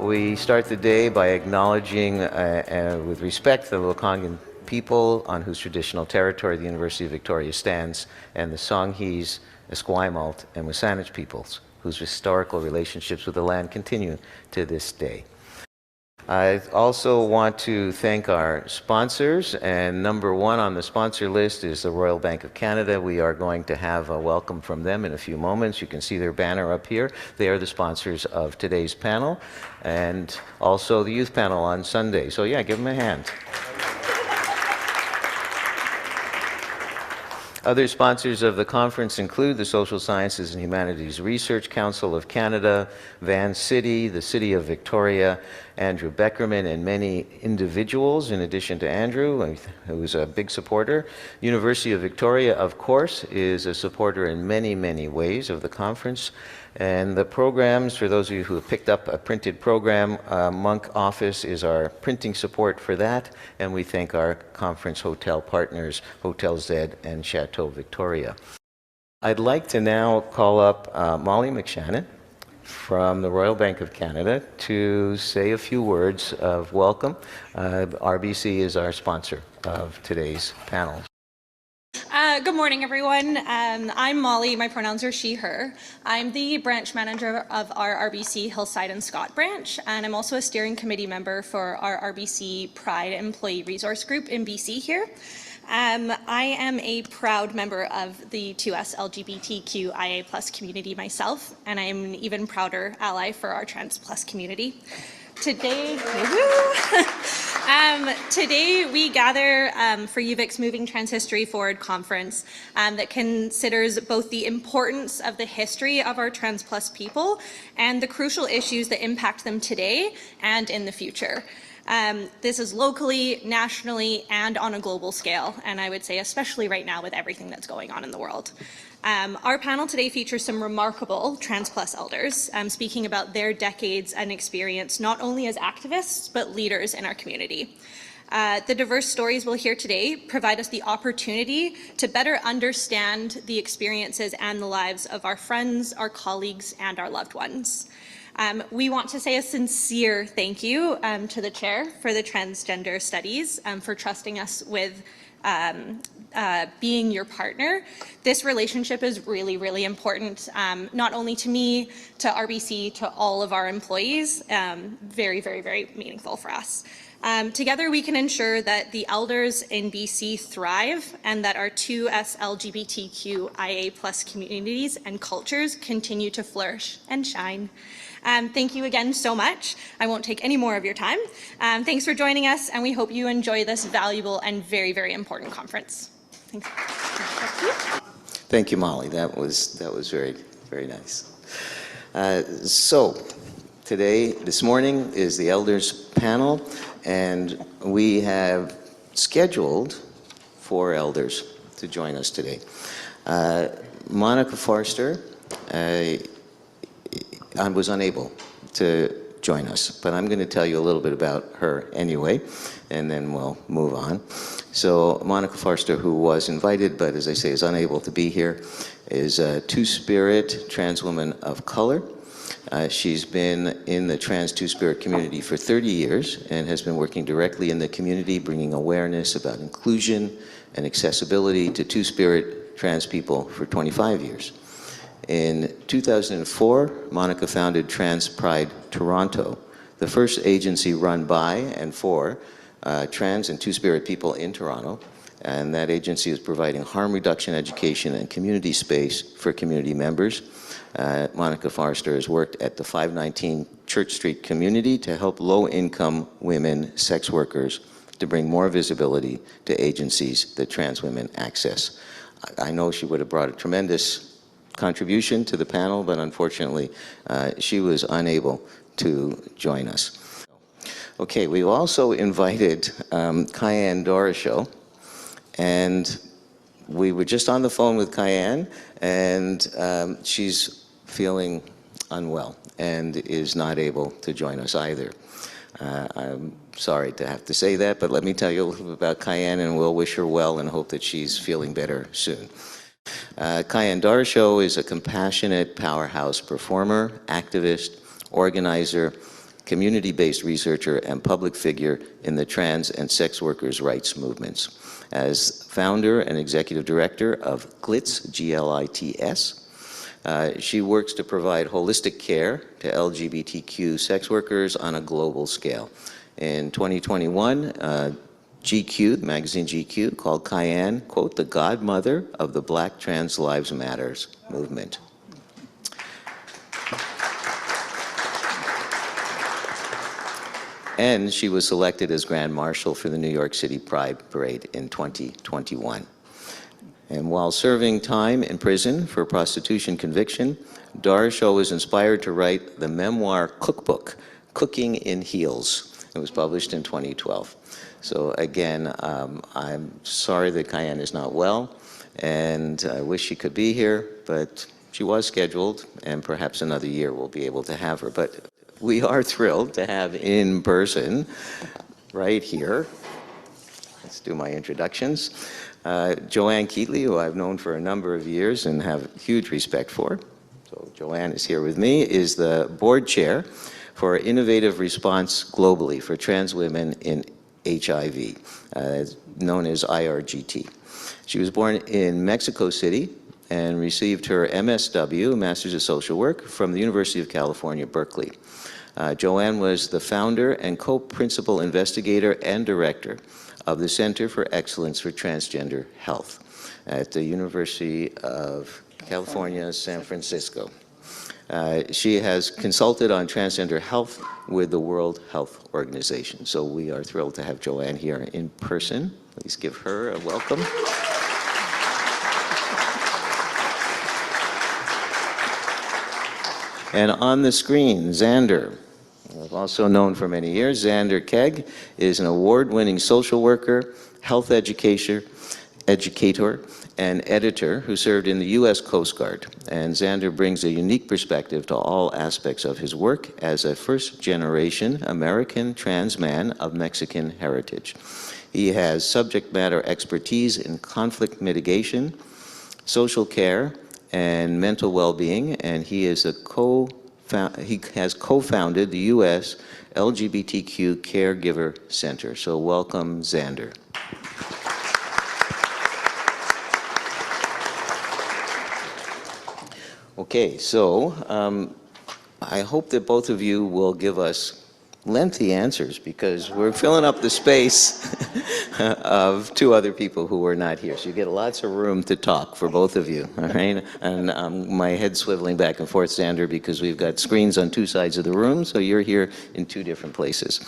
We start the day by acknowledging with respect the Lekwungen people on whose traditional territory the University of Victoria stands, and the Songhees, Esquimalt, and Wasanich peoples, whose historical relationships with the land continue to this day. I also want to thank our sponsors, and number one on the sponsor list is the Royal Bank of Canada. We are going to have a welcome from them in a few moments. You can see their banner up here. They are the sponsors of today's panel, and also the youth panel on Sunday. So yeah, give them a hand. Other sponsors of the conference include the Social Sciences and Humanities Research Council of Canada, Van City, the City of Victoria, Andrew Beckerman, and many individuals, in addition to Andrew, who's a big supporter. University of Victoria, of course, is a supporter in many, many ways of the conference. And the programs, for those of you who have picked up a printed program, Monk Office is our printing support for that, and we thank our conference hotel partners, Hotel Z and Chateau Victoria. I'd like to now call up Molly McShannon from the Royal Bank of Canada to say a few words of welcome. RBC is our sponsor of today's panel. Good morning, everyone. I'm Molly. My pronouns are she, her. I'm the branch manager of our RBC Hillside and Scott branch, and I'm also a steering committee member for our RBC Pride Employee Resource Group in BC here. I am a proud member of the 2S LGBTQIA+ community myself, and I'm an even prouder ally for our trans plus community. Today, today we gather for UVic's Moving Trans History Forward conference that considers both the importance of the history of our trans plus people and the crucial issues that impact them today and in the future. This is locally, nationally, and on a global scale, and I would say especially right now with everything that's going on in the world. Our panel today features some remarkable trans plus elders speaking about their decades and experience not only as activists but leaders in our community. The diverse stories we'll hear today provide us the opportunity to better understand the experiences and the lives of our friends, our colleagues, and our loved ones. We want to say a sincere thank you to the chair for the Transgender Studies for trusting us with being your partner. This relationship is really, really important, not only to me, to RBC, to all of our employees. Very, very, very meaningful for us. Together we can ensure that the elders in BC thrive and that our 2S LGBTQIA+ communities and cultures continue to flourish and shine. Thank you again so much. I won't take any more of your time. Thanks for joining us, and we hope you enjoy this valuable and very, very important conference. Thanks. Thank you, Molly. That was very, very nice. So today, this morning, is the Elders panel, and we have scheduled 4 elders to join us today. Monica Forster was unable to join us, but I'm going to tell you a little bit about her anyway, and then we'll move on. So Monica Forster, who was invited, but as I say, is unable to be here, is a Two-Spirit trans woman of color. She's been in the trans Two-Spirit community for 30 years and has been working directly in the community, bringing awareness about inclusion and accessibility to Two-Spirit trans people for 25 years. In 2004, Monica founded Trans Pride Toronto, the first agency run by and for trans and Two-Spirit people in Toronto. And that agency is providing harm reduction education and community space for community members. Monica Forster has worked at the 519 Church Street community to help low-income women sex workers to bring more visibility to agencies that trans women access. I know she would have brought a tremendous contribution to the panel, but unfortunately she was unable to join us. Okay, we've also invited Kyanne Doroshow, and we were just on the phone with Kyanne, and she's feeling unwell and is not able to join us either. I'm sorry to have to say that, but let me tell you a little bit about Kyanne, and we'll wish her well and hope that she's feeling better soon. Kyanne Doroshow is a compassionate powerhouse performer, activist, organizer, community-based researcher and public figure in the trans and sex workers' rights movements. As founder and executive director of GLITS, G-L-I-T-S, she works to provide holistic care to LGBTQ sex workers on a global scale. In 2021, GQ, the magazine GQ, called Kyan, quote, the godmother of the Black Trans Lives Matters movement. And she was selected as Grand Marshal for the New York City Pride Parade in 2021. And while serving time in prison for prostitution conviction, Darsho was inspired to write the memoir cookbook, Cooking in Heels. It was published in 2012. So again, I'm sorry that Kyan is not well, and I wish she could be here, but she was scheduled, and perhaps another year we'll be able to have her. But we are thrilled to have in person, right here, let's do my introductions, Joanne Keatley, who I've known for a number of years and have huge respect for. So Joanne is here with me, is the board chair for Innovative Response Globally for Trans Women in HIV, known as IRGT. She was born in Mexico City and received her MSW, Master's of Social Work, from the University of California, Berkeley. Joanne was the founder and co-principal investigator and director of the Center for Excellence for Transgender Health at the University of California, San Francisco. She has consulted on transgender health with the World Health Organization. So we are thrilled to have Joanne here in person. Please give her a welcome. And on the screen, Xander. Also known for many years, Xander Keg is an award-winning social worker, health educator, and editor who served in the U.S. Coast Guard. And Xander brings a unique perspective to all aspects of his work as a first-generation American trans man of Mexican heritage. He has subject matter expertise in conflict mitigation, social care, and mental well-being, and he is he has co-founded the U.S. LGBTQ Caregiver Center. So welcome, Xander. Okay, so I hope that both of you will give us lengthy answers because we're filling up the space of two other people who are not here. So you get lots of room to talk for both of you, all right? And my head's swiveling back and forth, Xander, because we've got screens on two sides of the room, so you're here in two different places.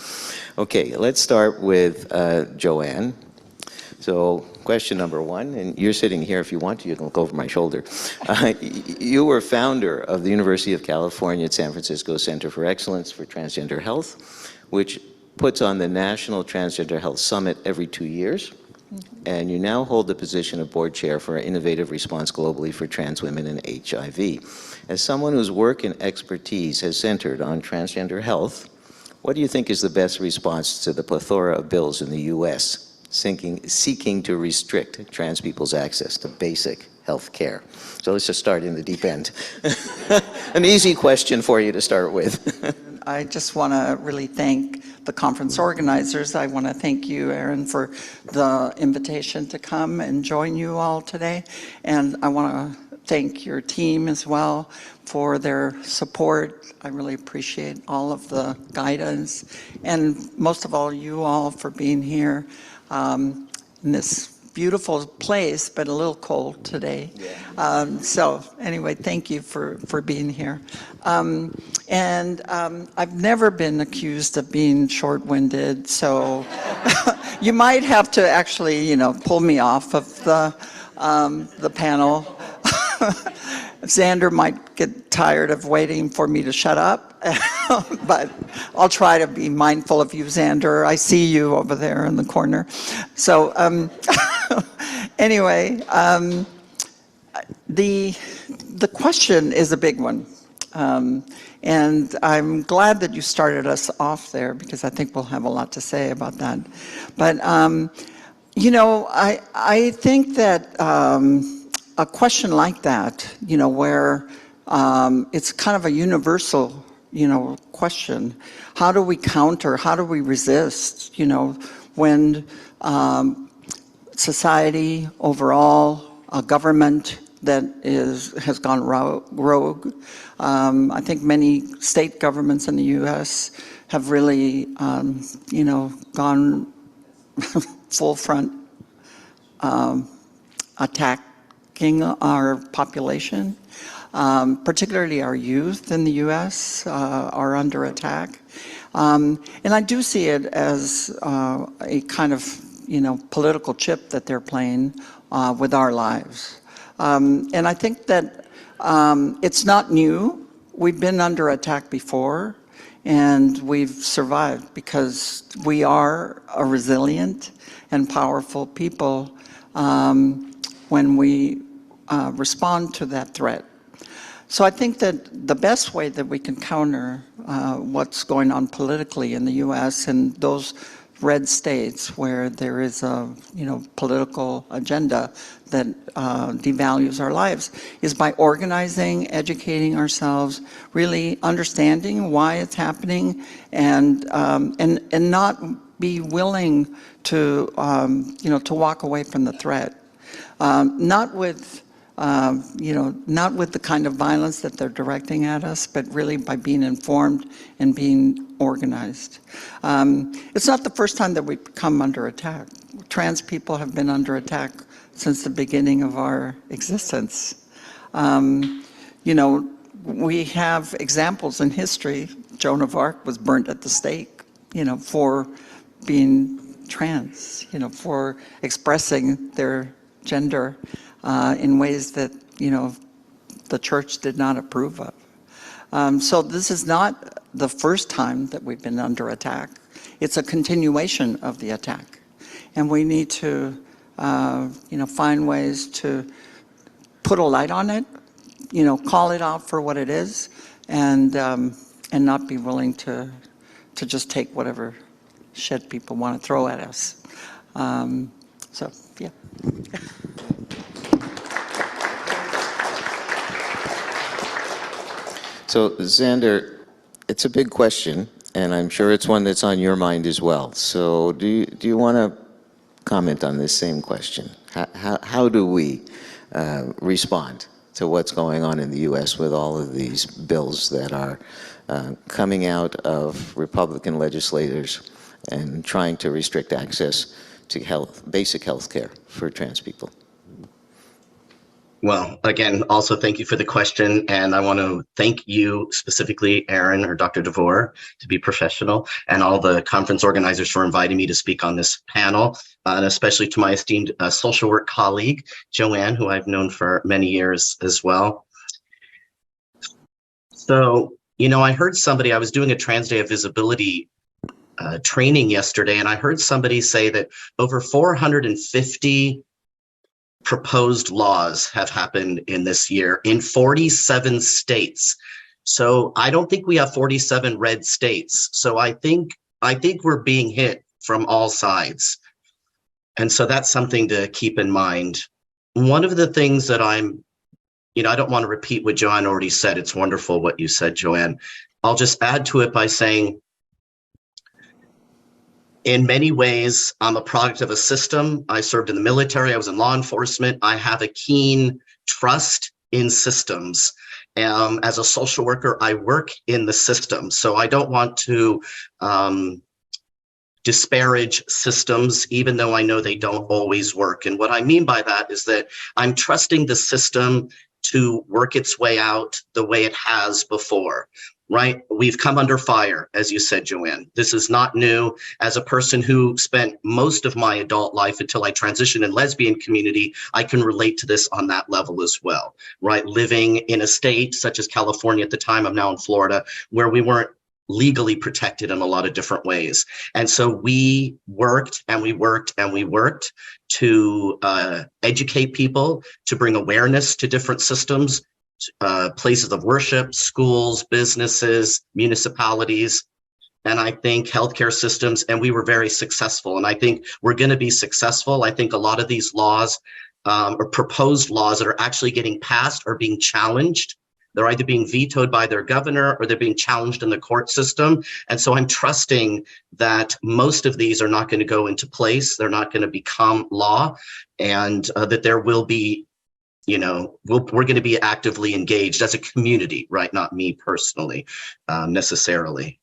Okay, let's start with Joanne. So question number one, and you're sitting here if you want to, you can look over my shoulder. You were founder of the University of California at San Francisco Center for Excellence for Transgender Health, which puts on the National Transgender Health Summit every 2 years. And you now hold the position of board chair for Innovative Response Globally for Trans Women in HIV. As someone whose work and expertise has centered on transgender health, what do you think is the best response to the plethora of bills in the U.S. seeking to restrict trans people's access to basic health care? So let's just start in the deep end. An easy question for you to start with. I just want to really thank the conference organizers. I want to thank you, Aaron, for the invitation to come and join you all today. And I want to thank your team as well for their support. I really appreciate all of the guidance. And most of all, you all for being here in this beautiful place, but a little cold today. Yeah. So anyway, thank you for being here. I've never been accused of being short-winded, so you might have to actually, pull me off of the panel. Xander might get tired of waiting for me to shut up, but I'll try to be mindful of you, Xander. I see you over there in the corner. So anyway, the question is a big one. And I'm glad that you started us off there because I think we'll have a lot to say about that. But, I think that a question like that, where it's kind of a universal question. How do we counter? How do we resist? When society overall, a government that has gone rogue. I think many state governments in the U.S. have really, gone full front attacking our population. Particularly our youth in the U.S. Are under attack. And I do see it as a kind of, political chip that they're playing with our lives. And I think that it's not new. We've been under attack before, and we've survived because we are a resilient and powerful people when we respond to that threat. So I think that the best way that we can counter what's going on politically in the U.S. and those red states where there is a political agenda that devalues our lives is by organizing, educating ourselves, really understanding why it's happening, and not be willing to to walk away from the threat, not with not with the kind of violence that they're directing at us, but really by being informed and being organized. It's not the first time that we've come under attack. Trans people have been under attack since the beginning of our existence. We have examples in history. Joan of Arc was burnt at the stake, for being trans, for expressing their gender in ways that, the church did not approve of. So this is not the first time that we've been under attack. It's a continuation of the attack. And we need to, find ways to put a light on it, call it out for what it is, and not be willing to just take whatever shit people want to throw at us. So, yeah. So, Xander, it's a big question, and I'm sure it's one that's on your mind as well. So do you want to comment on this same question? How do we respond to what's going on in the U.S. with all of these bills that are coming out of Republican legislators and trying to restrict access to basic health care for trans people? Well, again, also thank you for the question, and I want to thank you specifically, Aaron or Dr. DeVore, to be professional, and all the conference organizers for inviting me to speak on this panel, and especially to my esteemed social work colleague, Joanne, who I've known for many years as well. So, I heard somebody, I was doing a Trans Day of Visibility training yesterday, and I heard somebody say that over 450 proposed laws have happened in this year in 47 states. So I don't think we have 47 red states. So I think we're being hit from all sides. And so that's something to keep in mind. One of the things that I don't want to repeat what Joanne already said. It's wonderful what you said, Joanne. I'll just add to it by saying, in many ways, I'm a product of a system. I served in the military. I was in law enforcement. I have a keen trust in systems. As a social worker, I work in the system. So I don't want to disparage systems, even though I know they don't always work. And what I mean by that is that I'm trusting the system to work its way out the way it has before. Right? We've come under fire, as you said, Joanne. This is not new. As a person who spent most of my adult life until I transitioned in lesbian community, I can relate to this on that level as well, right? Living in a state such as California at the time, I'm now in Florida, where we weren't legally protected in a lot of different ways. And so we worked and we worked and we worked to educate people, to bring awareness to different systems, places of worship, schools, businesses, municipalities, and I think healthcare systems, and we were very successful. And I think we're going to be successful. I think a lot of these laws or proposed laws that are actually getting passed are being challenged They're either being vetoed by their governor or they're being challenged in the court system. And so I'm trusting that most of these are not going to go into place. They're not going to become law, and that there will be, you know, we're going to be actively engaged as a community, right? Not me personally, necessarily.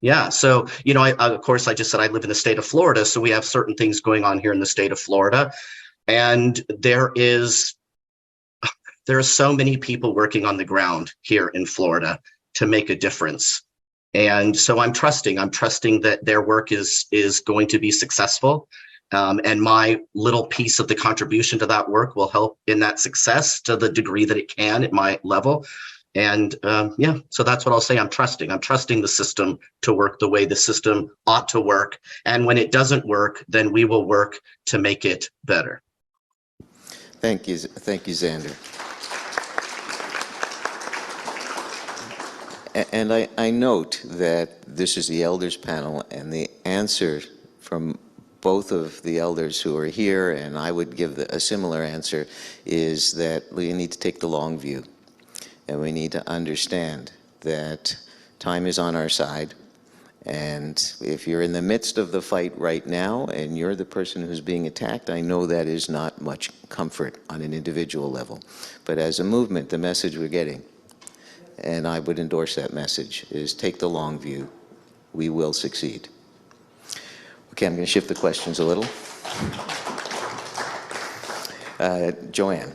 Yeah, so, you know, of course, I just said I live in the state of Florida, so we have certain things going on here in the state of Florida. And there are so many people working on the ground here in Florida to make a difference. And so I'm trusting that their work is going to be successful. And my little piece of the contribution to that work will help in that success to the degree that it can at my level. And yeah, so that's what I'll say. I'm trusting the system to work the way the system ought to work. And when it doesn't work, then we will work to make it better. Thank you, Xander. And I note that this is the elders panel, and the answer from both of the elders who are here, and I would give a similar answer, is that we need to take the long view. And we need to understand that time is on our side. And if you're in the midst of the fight right now and you're the person who's being attacked, I know that is not much comfort on an individual level. But as a movement, the message we're getting, and I would endorse that message, is take the long view. We will succeed. Okay, I'm going to shift the questions a little. Joanne.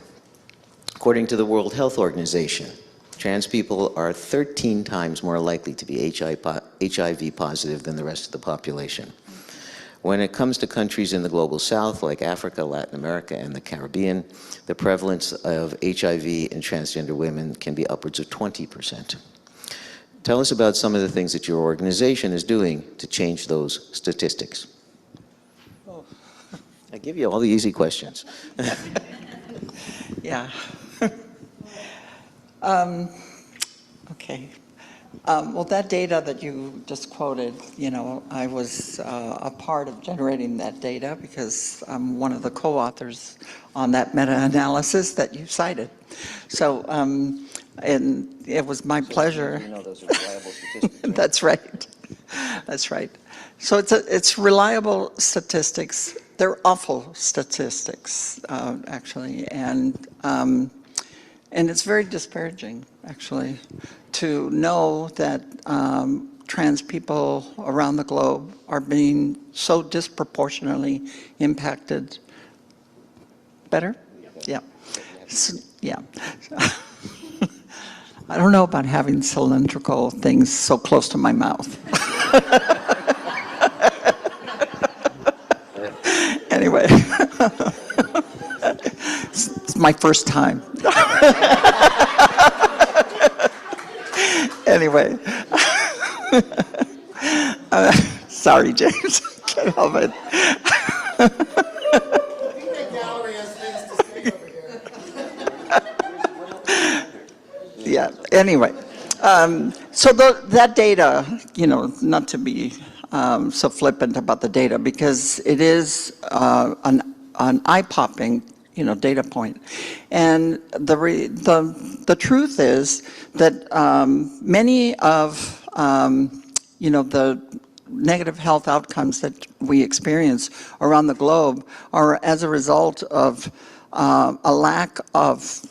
According to the World Health Organization, trans people are 13 times more likely to be HIV positive than the rest of the population. When it comes to countries in the global south, like Africa, Latin America, and the Caribbean, the prevalence of HIV in transgender women can be upwards of 20%. Tell us about some of the things that your organization is doing to change those statistics. I give you all the easy questions. Yeah. Okay. Well, that data that you just quoted, you know, I was a part of generating that data because I'm one of the co-authors on that meta-analysis that you cited. So, and it was my pleasure. You know those are reliable statistics. Right? That's right. That's right. So it's reliable statistics. They're awful statistics, actually, and it's very disparaging, actually, to know that trans people around the globe are being so disproportionately impacted. Better? Yeah. So, yeah. I don't know about having cylindrical things so close to my mouth. Anyway, it's my first time. Anyway, sorry, James, can't help it. Yeah, anyway, so that data, you know, not to be so flippant about the data, because it is an eye-popping, you know, data point. And the truth is that many of, you know, the negative health outcomes that we experience around the globe are as a result of a lack of,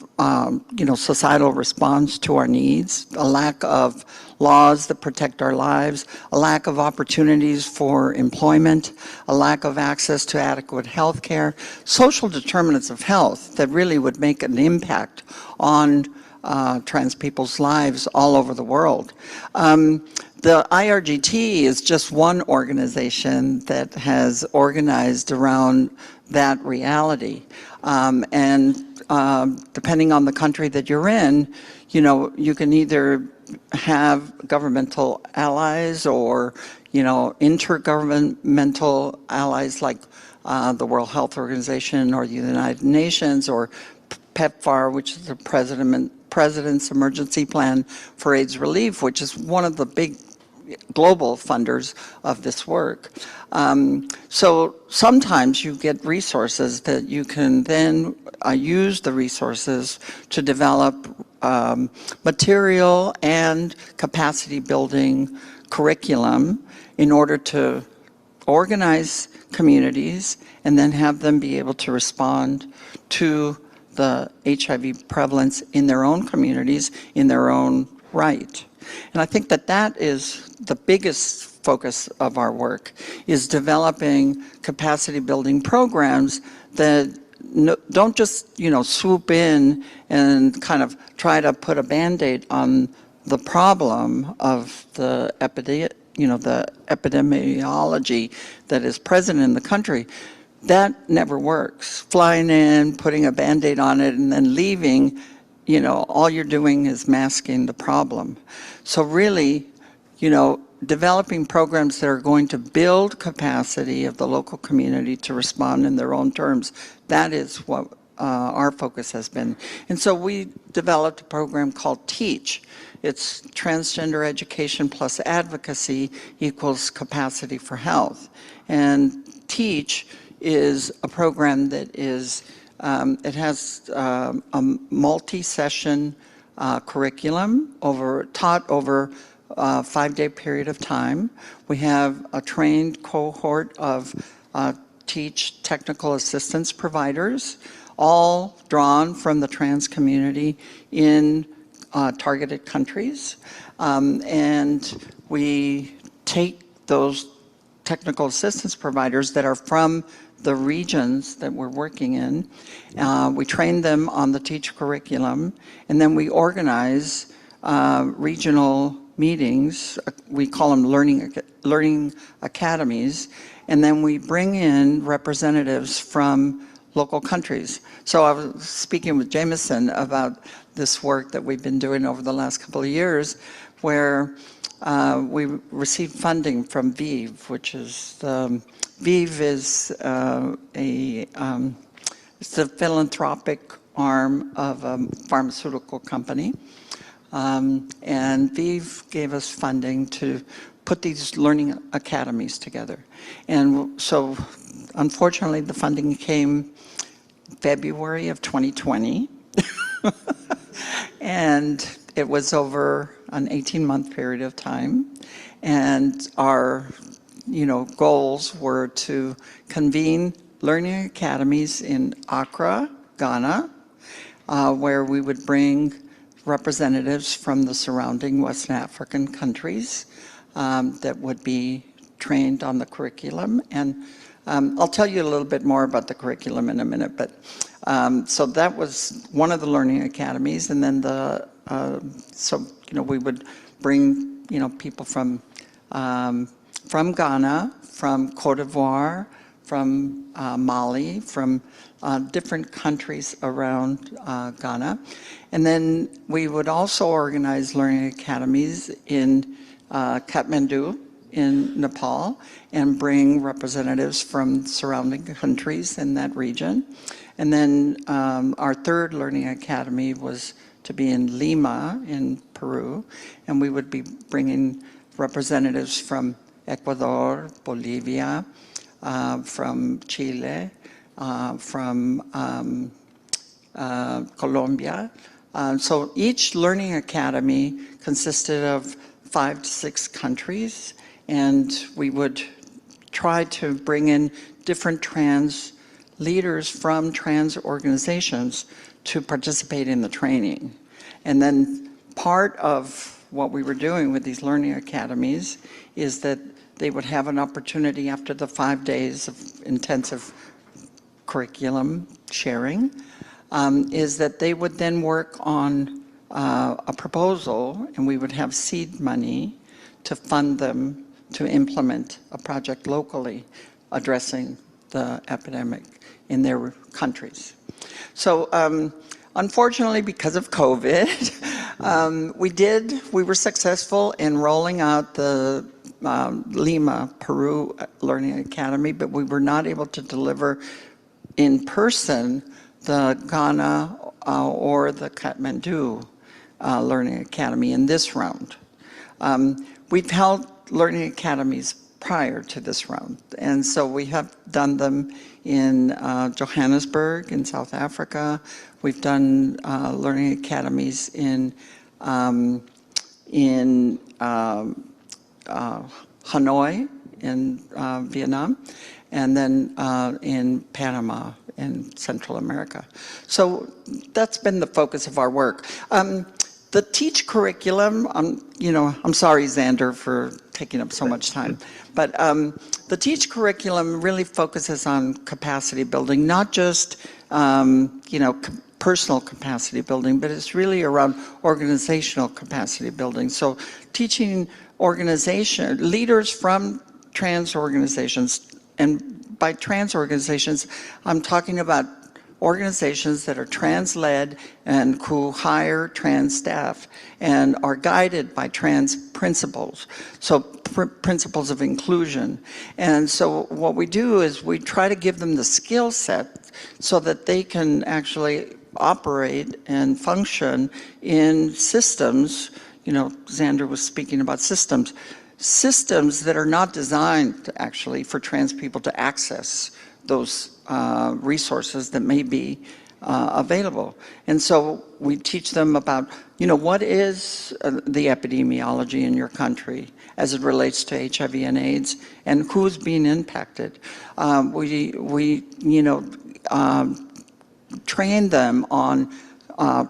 you know, societal response to our needs, a lack of laws that protect our lives, a lack of opportunities for employment, a lack of access to adequate health care, social determinants of health that really would make an impact on trans people's lives all over the world. The IRGT is just one organization that has organized around that reality. Depending on the country that you're in, you know, you can either have governmental allies or, you know, intergovernmental allies like the World Health Organization or the United Nations, or PEPFAR, which is the President's Emergency Plan for AIDS Relief, which is one of the big, global funders of this work. So sometimes you get resources that you can then use the resources to develop material and capacity building curriculum in order to organize communities and then have them be able to respond to the HIV prevalence in their own communities, in their own right. And I think that that is the biggest focus of our work, is developing capacity building programs that don't just, swoop in and kind of try to put a Band-Aid on the problem of the epidemiology that is present in the country. That never works. Flying in, putting a Band-Aid on it, and then leaving, all you're doing is masking the problem. So really, developing programs that are going to build capacity of the local community to respond in their own terms, that is what our focus has been. And so we developed a program called TEACH. It's Transgender Education plus Advocacy equals Capacity for Health. And TEACH is a program that is, it has a multi-session curriculum taught over a 5-day period of time. We have a trained cohort of TEACH technical assistance providers, all drawn from the trans community in targeted countries. And we take those technical assistance providers that are from the regions that we're working in. We train them on the TEACH curriculum, and then we organize regional meetings. We call them learning academies, and then we bring in representatives from local countries. So I was speaking with Jameson about this work that we've been doing over the last couple of years, where we received funding from VIV, which is VIV is it's the philanthropic arm of a pharmaceutical company. And VIV gave us funding to put these learning academies together. And so unfortunately, the funding came February of 2020. And it was over an 18-month period of time. And our goals were to convene learning academies in Accra, Ghana, where we would bring representatives from the surrounding West African countries that would be trained on the curriculum. And I'll tell you a little bit more about the curriculum in a minute, but so that was one of the learning academies. And then we would bring, people from Ghana, from Cote d'Ivoire, from Mali, from different countries around Ghana. And then we would also organize learning academies in Kathmandu in Nepal and bring representatives from surrounding countries in that region. And then our third learning academy was to be in Lima in Peru, and we would be bringing representatives from Ecuador, Bolivia, from Chile, from Colombia. So each learning academy consisted of 5 to 6 countries, and we would try to bring in different trans leaders from trans organizations to participate in the training. And then part of what we were doing with these learning academies is that they would have an opportunity after the 5 days of intensive curriculum sharing, is that they would then work on a proposal, and we would have seed money to fund them to implement a project locally addressing the epidemic in their countries. So unfortunately, because of COVID, we were successful in rolling out the Lima, Peru Learning Academy, but we were not able to deliver in person the Ghana or the Kathmandu Learning Academy in this round. We've held learning academies prior to this round. And so we have done them in Johannesburg in South Africa. We've done learning academies in Hanoi in Vietnam, and then in Panama in Central America. So that's been the focus of our work. The TEACH curriculum, I'm sorry, Xander, for taking up so much time, but the TEACH curriculum really focuses on capacity building, not just, personal capacity building, but it's really around organizational capacity building. So teaching leaders from trans organizations, and by trans organizations, I'm talking about organizations that are trans-led and who hire trans staff and are guided by trans principles, so principles of inclusion. And so what we do is we try to give them the skill set so that they can actually operate and function in systems. Xander was speaking about systems that are not designed actually for trans people to access those resources that may be available. And so we teach them about, what is the epidemiology in your country as it relates to HIV and AIDS, and who's being impacted. We train them on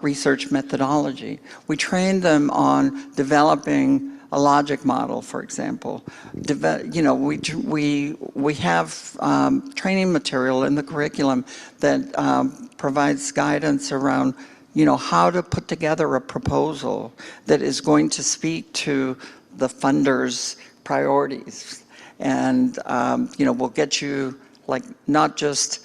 research methodology. We train them on developing a logic model, for example. We have training material in the curriculum that provides guidance around, how to put together a proposal that is going to speak to the funders' priorities. And, we'll get you, not just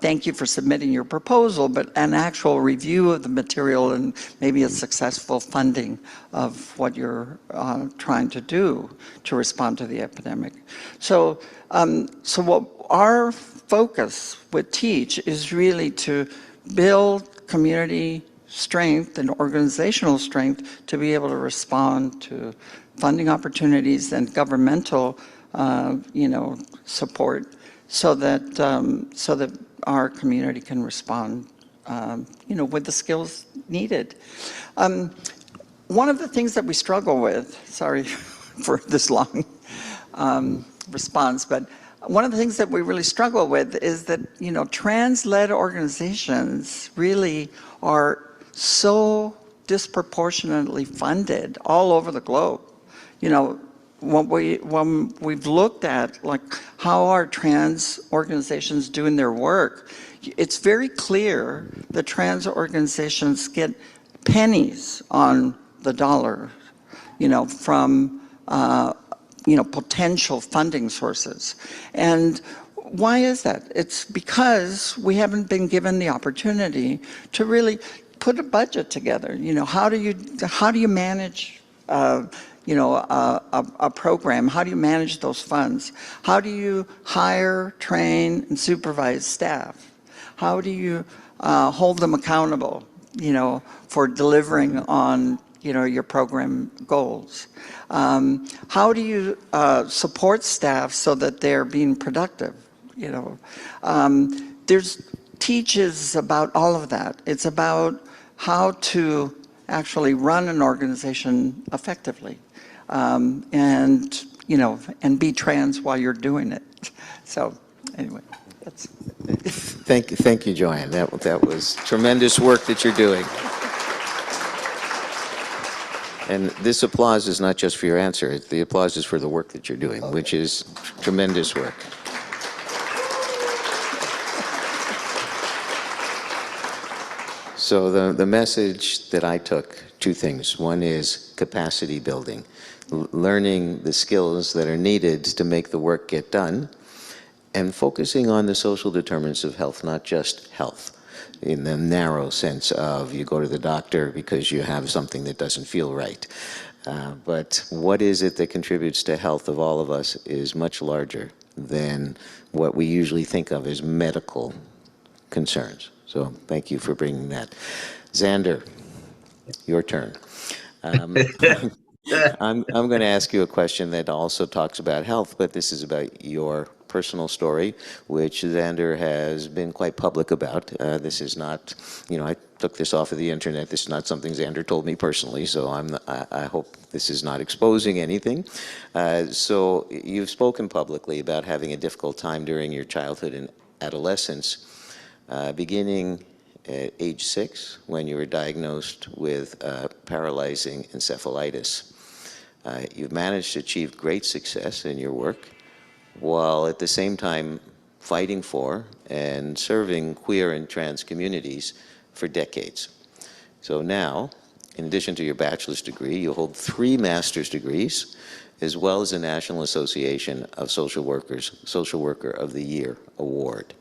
thank you for submitting your proposal, but an actual review of the material and maybe a successful funding of what you're trying to do to respond to the epidemic. So, what our focus with TEACH is really to build community strength and organizational strength to be able to respond to funding opportunities and governmental, support, so that our community can respond, with the skills needed. One of the things that we struggle with, sorry for this long response, but one of the things that we really struggle with is that, trans-led organizations really are so disproportionately funded all over the globe. When we've looked at how are trans organizations doing their work, it's very clear that trans organizations get pennies on the dollar, from potential funding sources. And why is that? It's because we haven't been given the opportunity to really put a budget together. How do you manage a program? How do you manage those funds? How do you hire, train, and supervise staff? How do you hold them accountable, for delivering on, your program goals? How do you support staff so that they're being productive? There's teaches about all of that. It's about how to actually run an organization effectively. And be trans while you're doing it. So anyway, that's. Thank you, Joanne. That was tremendous work that you're doing. And this applause is not just for your answer. The applause is for the work that you're doing, okay, which is tremendous work. So the message that I took, two things. One is capacity building, learning the skills that are needed to make the work get done, and focusing on the social determinants of health, not just health, in the narrow sense of you go to the doctor because you have something that doesn't feel right. But what is it that contributes to health of all of us is much larger than what we usually think of as medical concerns. So thank you for bringing that. Xander, your turn. I'm going to ask you a question that also talks about health, but this is about your personal story, which Xander has been quite public about. This is not, I took this off of the internet. This is not something Xander told me personally, so I hope this is not exposing anything. So you've spoken publicly about having a difficult time during your childhood and adolescence, beginning at age 6 when you were diagnosed with paralyzing encephalitis. You've managed to achieve great success in your work, while at the same time fighting for and serving queer and trans communities for decades. So now, in addition to your bachelor's degree, you hold 3 master's degrees, as well as the National Association of Social Workers Social Worker of the Year Award.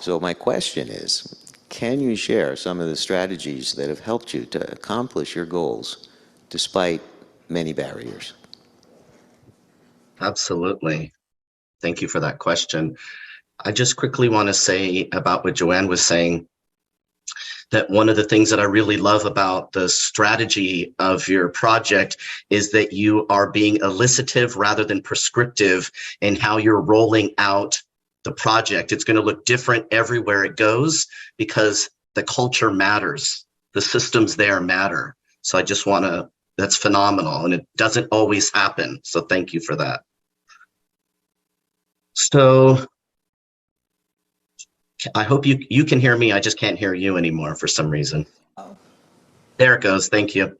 So my question is, can you share some of the strategies that have helped you to accomplish your goals despite many barriers? Absolutely. Thank you for that question. I just quickly want to say about what Joanne was saying, that one of the things that I really love about the strategy of your project is that you are being elicitive rather than prescriptive in how you're rolling out the project. It's going to look different everywhere it goes because the culture matters. The systems there matter. So I just want to, that's phenomenal. And it doesn't always happen. So thank you for that. So I hope you can hear me. I just can't hear you anymore for some reason. Oh. There it goes. Thank you.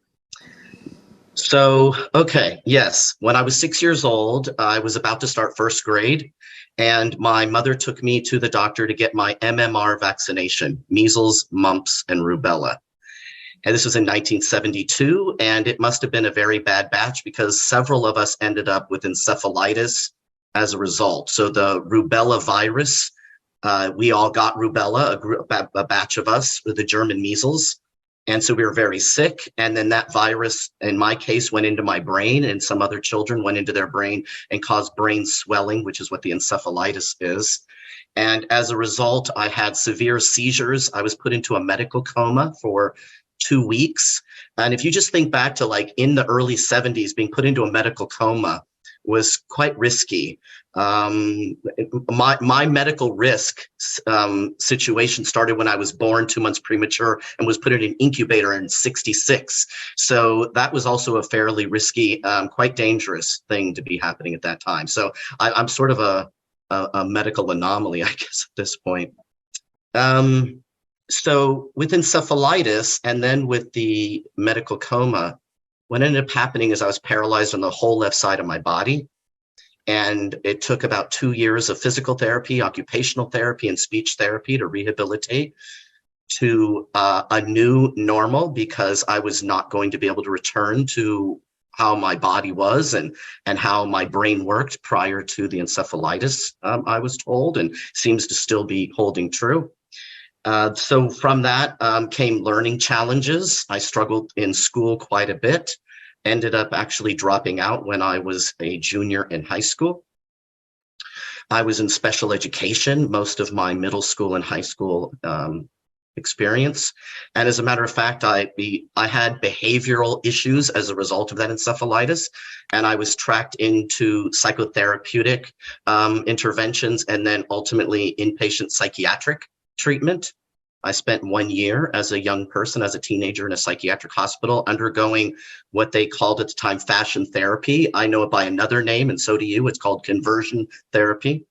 So, okay, yes. When I was 6 years old, I was about to start first grade, and my mother took me to the doctor to get my MMR vaccination, measles, mumps, and rubella. And this was in 1972, and it must have been a very bad batch because several of us ended up with encephalitis as a result. So the rubella virus, we all got rubella, a batch of us, with the German measles. And so we were very sick. And then that virus, in my case, went into my brain, and some other children went into their brain and caused brain swelling, which is what the encephalitis is. And as a result, I had severe seizures. I was put into a medical coma for 2 weeks. And if you just think back to like in the early 70s, being put into a medical coma was quite risky. My medical risk situation started when I was born 2 months premature and was put in an incubator in 66. So that was also a fairly risky, quite dangerous thing to be happening at that time. So I'm sort of a medical anomaly, I guess, at this point. So with encephalitis and then with the medical coma, what ended up happening is I was paralyzed on the whole left side of my body. And it took about 2 years of physical therapy, occupational therapy, and speech therapy to rehabilitate to a new normal, because I was not going to be able to return to how my body was and how my brain worked prior to the encephalitis, I was told, and seems to still be holding true. So from that came learning challenges. I struggled in school quite a bit, ended up actually dropping out when I was a junior in high school. I was in special education most of my middle school and high school experience. And as a matter of fact, I had behavioral issues as a result of that encephalitis, and I was tracked into psychotherapeutic interventions and then ultimately inpatient psychiatric treatment. I spent 1 year as a young person, as a teenager, in a psychiatric hospital undergoing what they called at the time fashion therapy. I know it by another name, and so do you. It's called conversion therapy.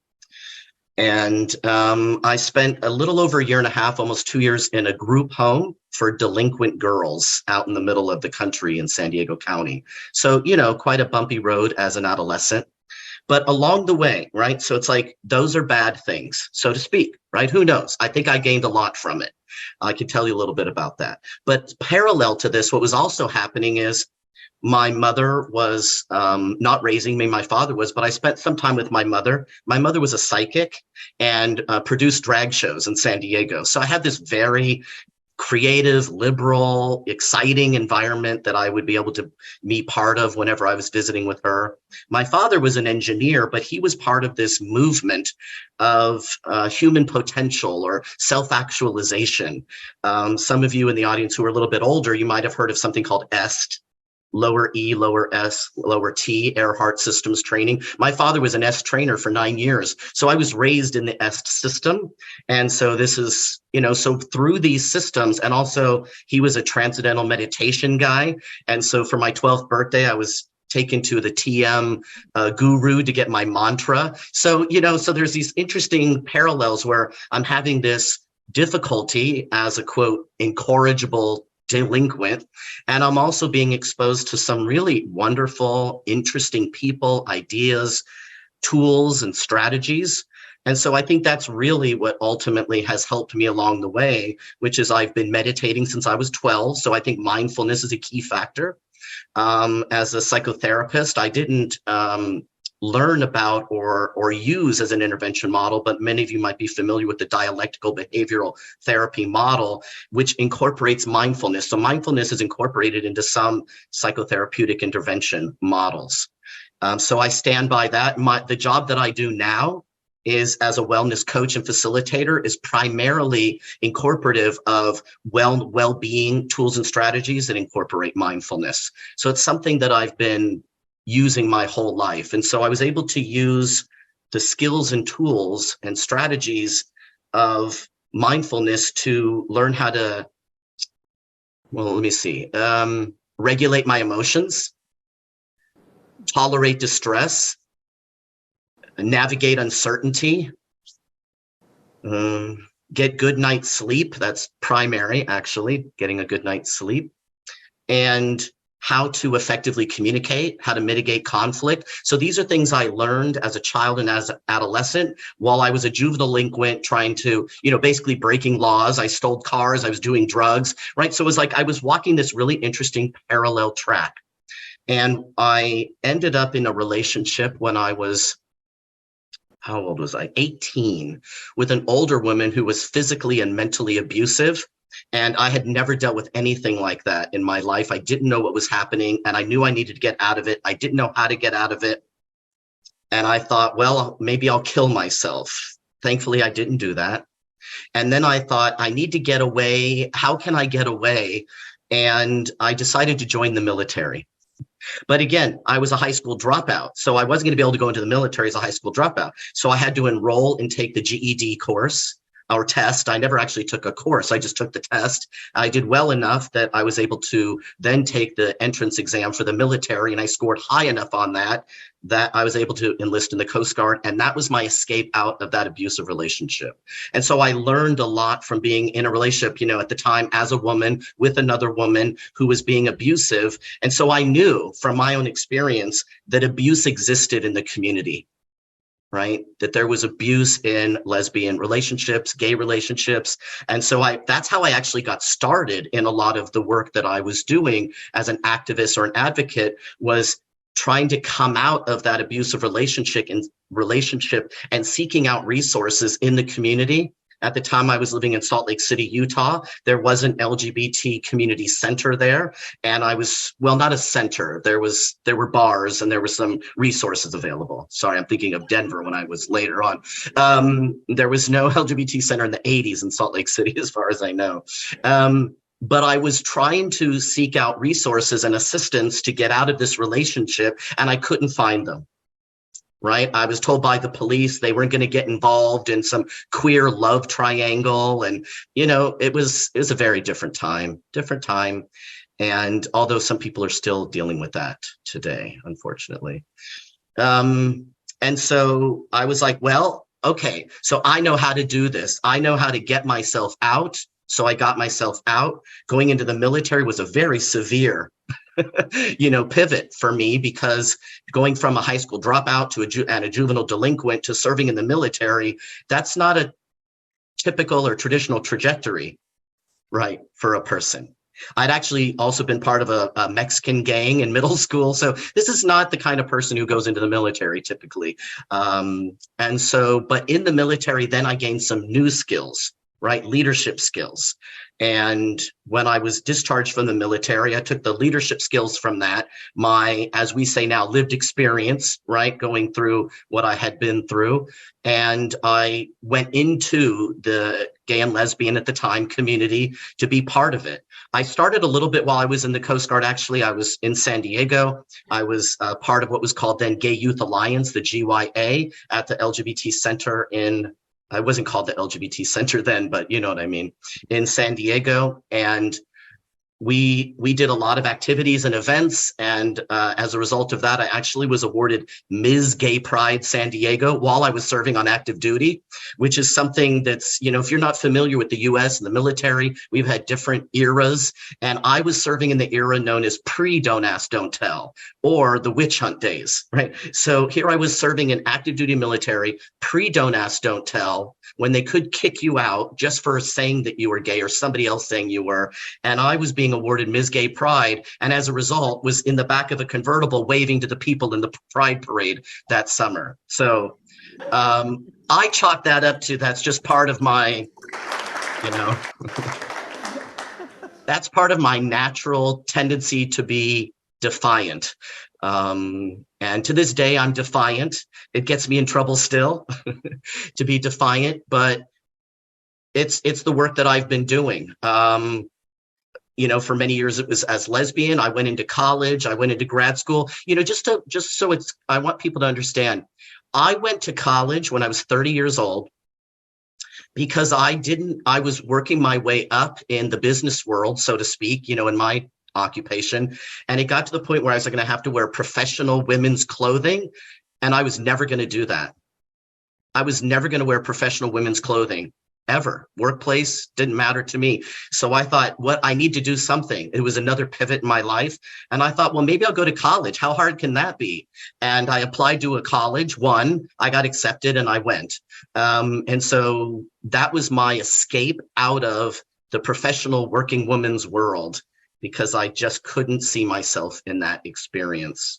And I spent a little over a year and a half, almost 2 years, in a group home for delinquent girls out in the middle of the country in San Diego County. So, you know, quite a bumpy road as an adolescent. But along the way, right? So it's like, those are bad things, so to speak, right? Who knows? I think I gained a lot from it. I can tell you a little bit about that. But parallel to this, what was also happening is my mother was not raising me, my father was, but I spent some time with my mother. My mother was a psychic and produced drag shows in San Diego. So I had this very creative, liberal, exciting environment that I would be able to be part of whenever I was visiting with her. My father was an engineer, but he was part of this movement of human potential or self-actualization. Some of you in the audience who are a little bit older, you might have heard of something called EST, lower E, lower S, lower T, Earhart Systems Training. My father was an S trainer for 9 years. So I was raised in the EST system. And so this is, so through these systems, and also he was a transcendental meditation guy. And so for my 12th birthday, I was taken to the TM guru to get my mantra. So, so there's these interesting parallels where I'm having this difficulty as a quote, incorrigible delinquent. And I'm also being exposed to some really wonderful, interesting people, ideas, tools, and strategies. And so I think that's really what ultimately has helped me along the way, which is I've been meditating since I was 12. So I think mindfulness is a key factor. As a psychotherapist, I didn't learn about or use as an intervention model, but many of you might be familiar with the dialectical behavioral therapy model, which incorporates mindfulness. So mindfulness is incorporated into some psychotherapeutic intervention models. So I stand by that. The job that I do now is as a wellness coach and facilitator is primarily incorporative of well-being tools and strategies that incorporate mindfulness. So it's something that I've been using my whole life. And so I was able to use the skills and tools and strategies of mindfulness to learn how to, regulate my emotions, tolerate distress, navigate uncertainty, get good night's sleep. That's primary, actually, getting a good night's sleep, and how to effectively communicate, how to mitigate conflict. So these are things I learned as a child and as an adolescent while I was a juvenile delinquent trying to, basically breaking laws. I stole cars, I was doing drugs, right? So it was like I was walking this really interesting parallel track. And I ended up in a relationship when I was, how old was I? 18, with an older woman who was physically and mentally abusive. And I had never dealt with anything like that in my life. I didn't know what was happening, and I knew I needed to get out of it. I didn't know how to get out of it. And I thought, well, maybe I'll kill myself. Thankfully, I didn't do that. And then I thought, I need to get away. How can I get away? And I decided to join the military. But again, I was a high school dropout, so I wasn't going to be able to go into the military as a high school dropout. So I had to enroll and take the GED course or test. I never actually took a course. I just took the test. I did well enough that I was able to then take the entrance exam for the military, and I scored high enough on that I was able to enlist in the Coast Guard. And that was my escape out of that abusive relationship. And so I learned a lot from being in a relationship, at the time as a woman with another woman who was being abusive. And so I knew from my own experience that abuse existed in the community. Right? That there was abuse in lesbian relationships, gay relationships. And so that's how I actually got started in a lot of the work that I was doing as an activist or an advocate, was trying to come out of that abusive relationship and seeking out resources in the community. At the time I was living in Salt Lake City, Utah, there was an LGBT community center there. And I was, not a center, there were bars and there were some resources available. Sorry, I'm thinking of Denver when I was later on. There was no LGBT center in the 80s in Salt Lake City, as far as I know. But I was trying to seek out resources and assistance to get out of this relationship, and I couldn't find them. Right? I was told by the police they weren't going to get involved in some queer love triangle. And, it was a very different time. And although some people are still dealing with that today, unfortunately. And so I was like, well, okay, so I know how to do this. I know how to get myself out. So I got myself out. Going into the military was a very severe pivot for me, because going from a high school dropout to a juvenile delinquent to serving in the military, that's not a typical or traditional trajectory, right, for a person. I'd actually also been part of a Mexican gang in middle school. So this is not the kind of person who goes into the military typically. But in the military, then I gained some new skills. right? Leadership skills. And when I was discharged from the military, I took the leadership skills from that, my, as we say now, lived experience, right? Going through what I had been through. And I went into the gay and lesbian at the time community to be part of it. I started a little bit while I was in the Coast Guard. Actually, I was in San Diego. I was part of what was called then Gay Youth Alliance, the GYA, at the LGBT Center in, I wasn't called the LGBT Center then, but you know what I mean, in San Diego. And we did a lot of activities and events, and as a result of that, I actually was awarded Ms. Gay Pride San Diego while I was serving on active duty, which is something that's, you know, if you're not familiar with the US and the military, we've had different eras, and I was serving in the era known as pre-Don't Ask, Don't Tell, or the witch hunt days, right? So here I was serving in active duty military, pre-Don't Ask, Don't Tell, when they could kick you out just for saying that you were gay or somebody else saying you were, and I was being awarded Ms. Gay Pride, and as a result was in the back of a convertible waving to the people in the Pride Parade that summer. So I chalk that up to, that's just part of my, you know, that's part of my natural tendency to be defiant. And to this day, I'm defiant. It gets me in trouble still to be defiant, but it's the work that I've been doing. You know, for many years it was as lesbian. I went into college, I went into grad school, you know, just so it's, I want people to understand. I went to college when I was 30 years old because I was working my way up in the business world, so to speak, you know, in my occupation. And it got to the point where I was going to have to wear professional women's clothing. And I was never going to do that. I was never going to wear professional women's clothing. Ever. Workplace didn't matter to me. So I thought, what, I need to do something. It was another pivot in my life. And I thought, well, maybe I'll go to college. How hard can that be? And I applied to a college. I got accepted and I went. And so that was my escape out of the professional working woman's world, because I just couldn't see myself in that experience.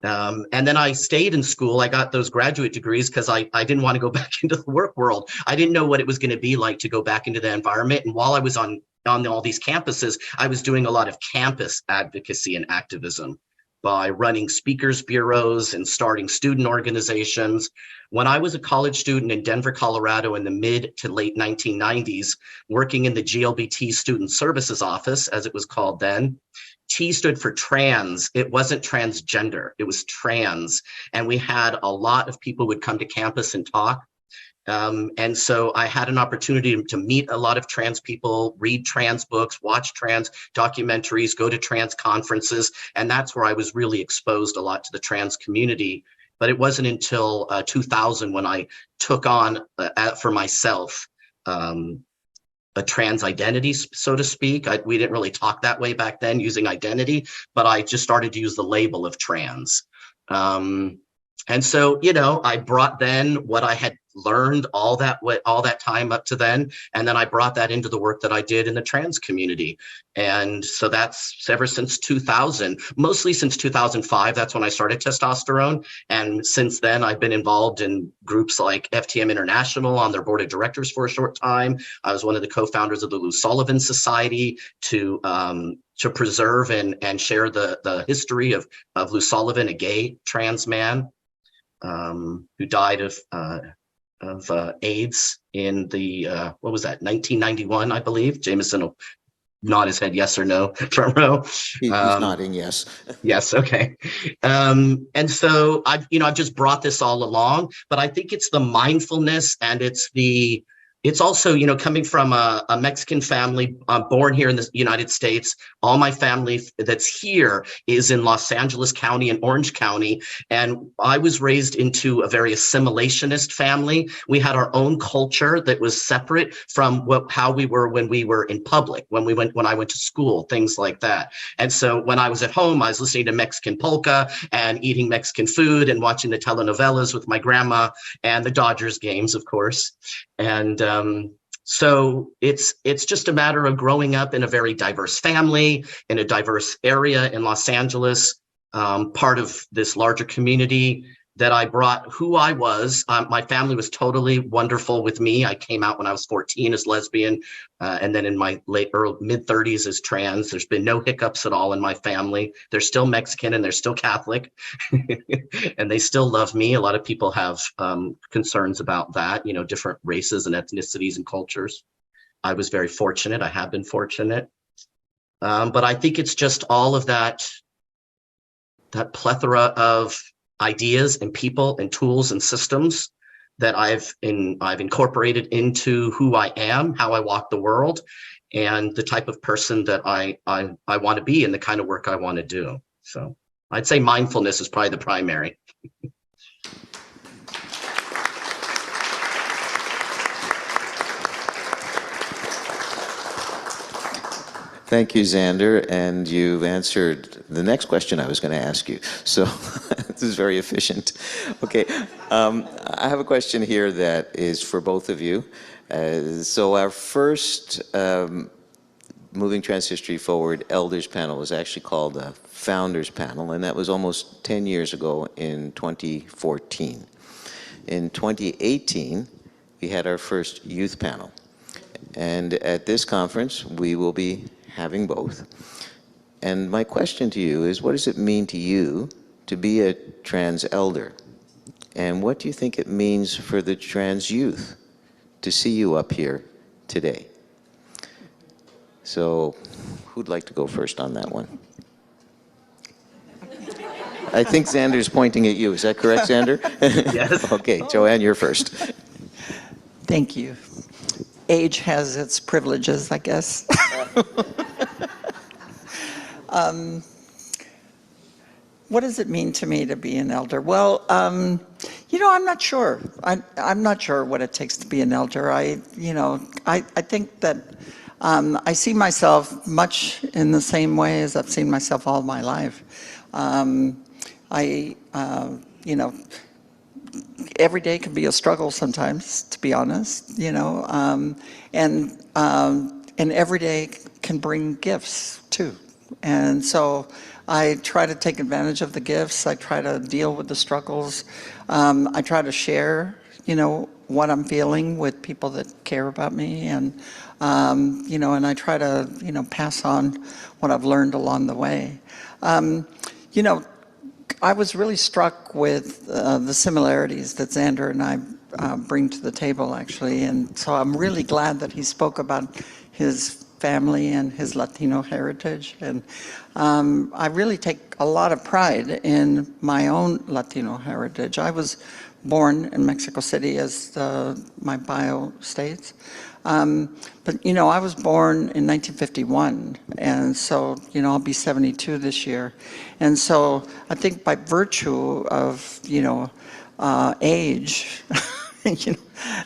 And then I stayed in school. I got those graduate degrees because I didn't want to go back into the work world. I didn't know what it was going to be like to go back into the environment. And while I was on all these campuses, I was doing a lot of campus advocacy and activism by running speakers bureaus and starting student organizations. When I was a college student in Denver, Colorado in the mid to late 1990s, working in the GLBT Student Services Office, as it was called then, T stood for trans. It wasn't transgender, it was trans. And we had a lot of people who would come to campus and talk. And so I had an opportunity to meet a lot of trans people, read trans books, watch trans documentaries, go to trans conferences. And that's where I was really exposed a lot to the trans community. But it wasn't until 2000 when I took on for myself a trans identity, so to speak. We didn't really talk that way back then using identity, but I just started to use the label of trans. And so, you know, I brought then what I had learned all that time up to then, and then I brought that into the work that I did in the trans community. And so that's ever since 2000, mostly since 2005, that's when I started testosterone. And since then, I've been involved in groups like FTM International on their board of directors for a short time. I was one of the co-founders of the Lou Sullivan Society to preserve and share the history of Lou Sullivan, a gay trans man who died of AIDS in the, what was that, 1991, I believe. Jameson will nod his head yes or no, front row. He's nodding yes. Yes, okay. And so I've just brought this all along, but I think it's the mindfulness, and it's also, you know, coming from a Mexican family, born here in the United States. All my family that's here is in Los Angeles County and Orange County. And I was raised into a very assimilationist family. We had our own culture that was separate from how we were when we were in public, when I went to school, things like that. And so when I was at home, I was listening to Mexican polka and eating Mexican food and watching the telenovelas with my grandma and the Dodgers games, of course. And so it's just a matter of growing up in a very diverse family, in a diverse area in Los Angeles, part of this larger community that I brought who I was. My family was totally wonderful with me. I came out when I was 14 as lesbian, and then in my mid-30s as trans. There's been no hiccups at all in my family. They're still Mexican and they're still Catholic, and they still love me. A lot of people have concerns about that, you know, different races and ethnicities and cultures. I was very fortunate. I have been fortunate. But I think it's just all of that plethora of ideas and people and tools and systems that I've incorporated into who I am, how I walk the world, and the type of person that I want to be and the kind of work I want to do. So I'd say mindfulness is probably the primary. Thank you, Xander, and you've answered the next question I was going to ask you. So this is very efficient. Okay, I have a question here that is for both of you. So our first Moving Trans History Forward Elders Panel was actually called a Founders Panel, and that was almost 10 years ago in 2014. In 2018, we had our first Youth Panel. And at this conference, we will be having both. And my question to you is, what does it mean to you to be a trans elder? And what do you think it means for the trans youth to see you up here today? So, who'd like to go first on that one? I think Xander's pointing at you. Is that correct, Xander? Yes. Okay, Joanne, you're first. Thank you. Age has its privileges, I guess. What does it mean to me to be an elder? Well, you know, I'm not sure. I'm not sure what it takes to be an elder. I think that I see myself much in the same way as I've seen myself all my life. You know, every day can be a struggle sometimes, to be honest, you know, and every day can bring gifts too. And so I try to take advantage of the gifts. I try to deal with the struggles. I try to share, you know, what I'm feeling with people that care about me, and you know, and I try to, you know, pass on what I've learned along the way. You know, I was really struck with the similarities that Xander and I bring to the table, actually, and so I'm really glad that he spoke about his family and his Latino heritage, and I really take a lot of pride in my own Latino heritage. I was born in Mexico City, as my bio states, but you know, I was born in 1951, and so, you know, I'll be 72 this year, and so I think by virtue of, you know, age, you know,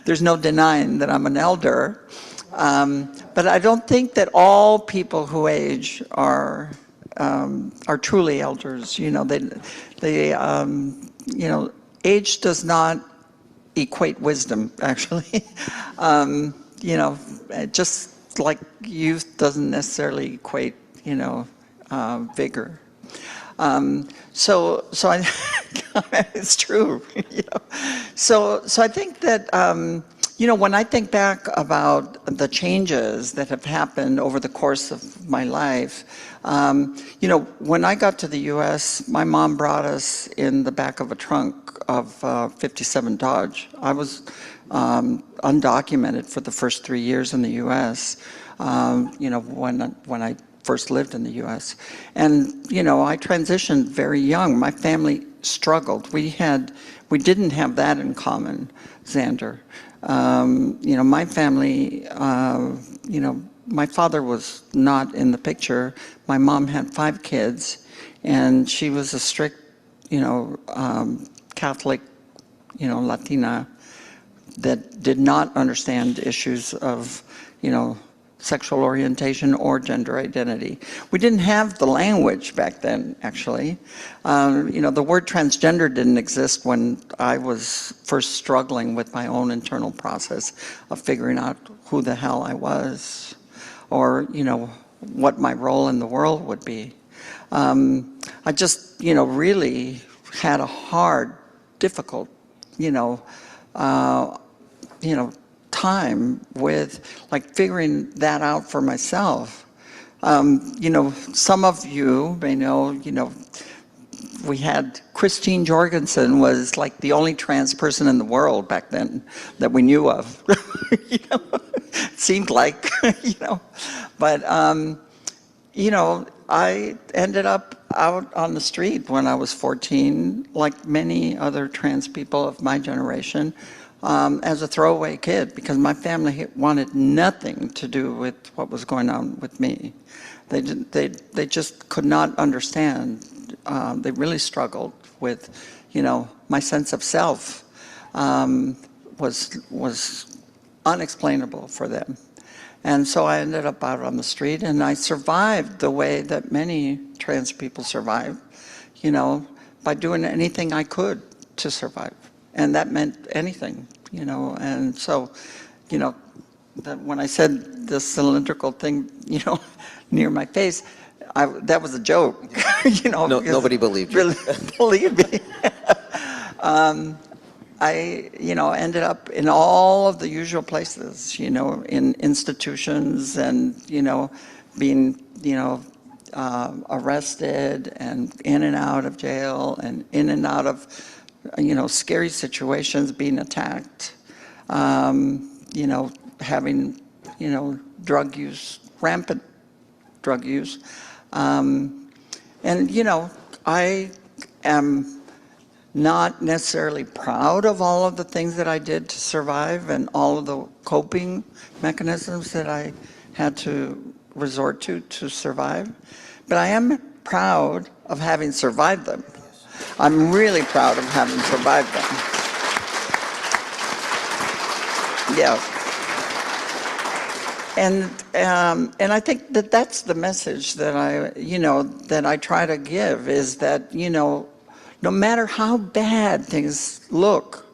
there's no denying that I'm an elder. But I don't think that all people who age are truly elders. You know, you know, age does not equate wisdom, actually. You know, just like youth doesn't necessarily equate, you know, vigor. So I, it's true. You know, so I think that. You know, when I think back about the changes that have happened over the course of my life, you know, when I got to the U.S., my mom brought us in the back of a trunk of 57 Dodge. I was undocumented for the first 3 years in the U.S., you know, when I first lived in the U.S. And, you know, I transitioned very young. My family struggled. We didn't have that in common, Xander. You know, my family, you know, my father was not in the picture. My mom had 5 kids, and she was a strict, you know, Catholic, you know, Latina that did not understand issues of, you know, sexual orientation or gender identity. We didn't have the language back then, actually. You know, the word transgender didn't exist when I was first struggling with my own internal process of figuring out who the hell I was, or, you know, what my role in the world would be. I just, you know, really had a hard difficult, you know, time with like figuring that out for myself. You know, some of you may know, you know, we had Christine Jorgensen was like the only trans person in the world back then that we knew of. You know, it seemed like, you know, but, you know, I ended up out on the street when I was 14, like many other trans people of my generation, as a throwaway kid, because my family wanted nothing to do with what was going on with me. They just could not understand. They really struggled with, you know, my sense of self was unexplainable for them. And so I ended up out on the street, and I survived the way that many trans people survive, you know, by doing anything I could to survive. And that meant anything, you know. And so, you know, that when I said the cylindrical thing, you know, near my face, that was a joke, you know. No, nobody believed you. Really believe me. I, you know, ended up in all of the usual places, you know, in institutions and, you know, being, you know, arrested and in and out of jail and in and out of, you know, scary situations, being attacked, you know, having, you know, drug use, rampant drug use. And, you know, I am not necessarily proud of all of the things that I did to survive and all of the coping mechanisms that I had to resort to survive, but I am proud of having survived them. I'm really proud of having survived them. Yeah. And I think that that's the message that I try to give, is that, you know, no matter how bad things look,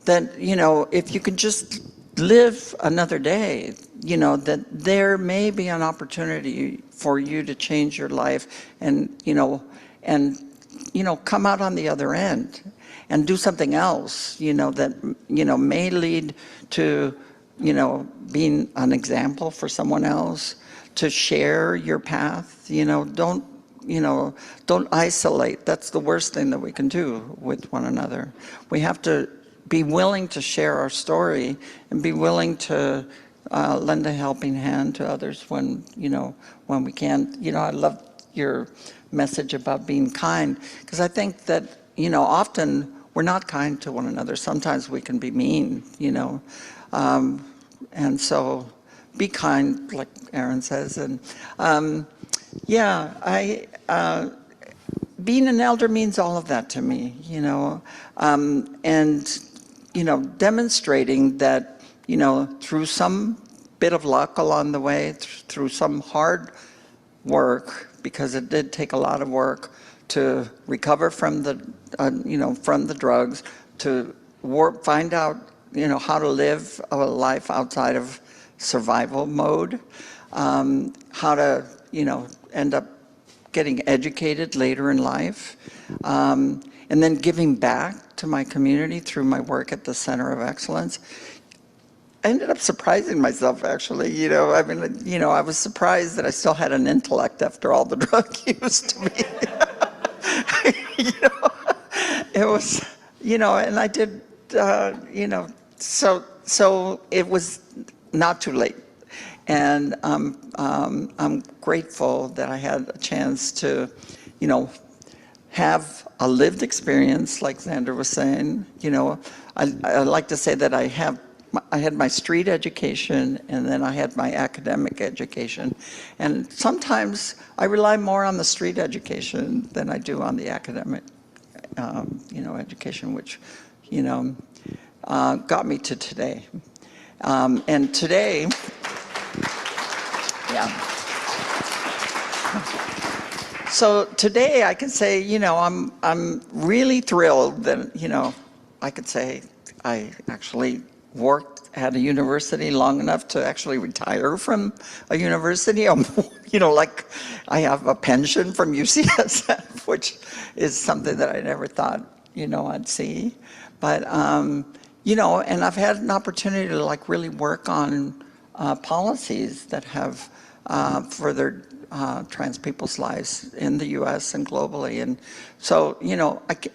that, you know, if you can just live another day, you know, that there may be an opportunity for you to change your life and come out on the other end and do something else, you know, that, you know, may lead to, you know, being an example for someone else, to share your path. You know, don't isolate. That's the worst thing that we can do with one another. We have to be willing to share our story and be willing to lend a helping hand to others when we can. You know, I love your message about being kind, because I think that, you know, often we're not kind to one another. Sometimes we can be mean, you know. And so be kind, like Aaron says. And being an elder means all of that to me, you know. And, you know, demonstrating that, you know, through some bit of luck along the way, through some hard work, because it did take a lot of work to recover from the, from the drugs, to find out, you know, how to live a life outside of survival mode, how to, you know, end up getting educated later in life, and then giving back to my community through my work at the Center of Excellence. I ended up surprising myself, actually. You know, I mean, you know, I was surprised that I still had an intellect after all the drug use to me. You know, it was, you know, and I did, you know, so it was not too late. And I'm grateful that I had a chance to, you know, have a lived experience, like Xander was saying. You know, I like to say that I had my street education, and then I had my academic education. And sometimes I rely more on the street education than I do on the academic, you know, education, which, you know, got me to today. And today, yeah. So today I can say, you know, I'm really thrilled that, you know, I could say I actually worked at a university long enough to actually retire from a university. You know, like I have a pension from UCSF, which is something that I never thought, I'd see. But, and I've had an opportunity to like really work on policies that have furthered trans people's lives in the US and globally. And so,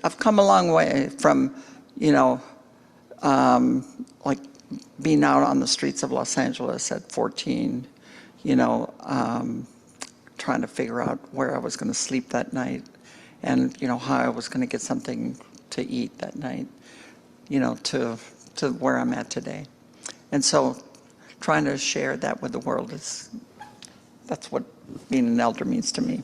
I've come a long way from, like being out on the streets of Los Angeles at 14, trying to figure out where I was going to sleep that night and, how I was going to get something to eat that night, to where I'm at today. And so trying to share that with the world that's what being an elder means to me.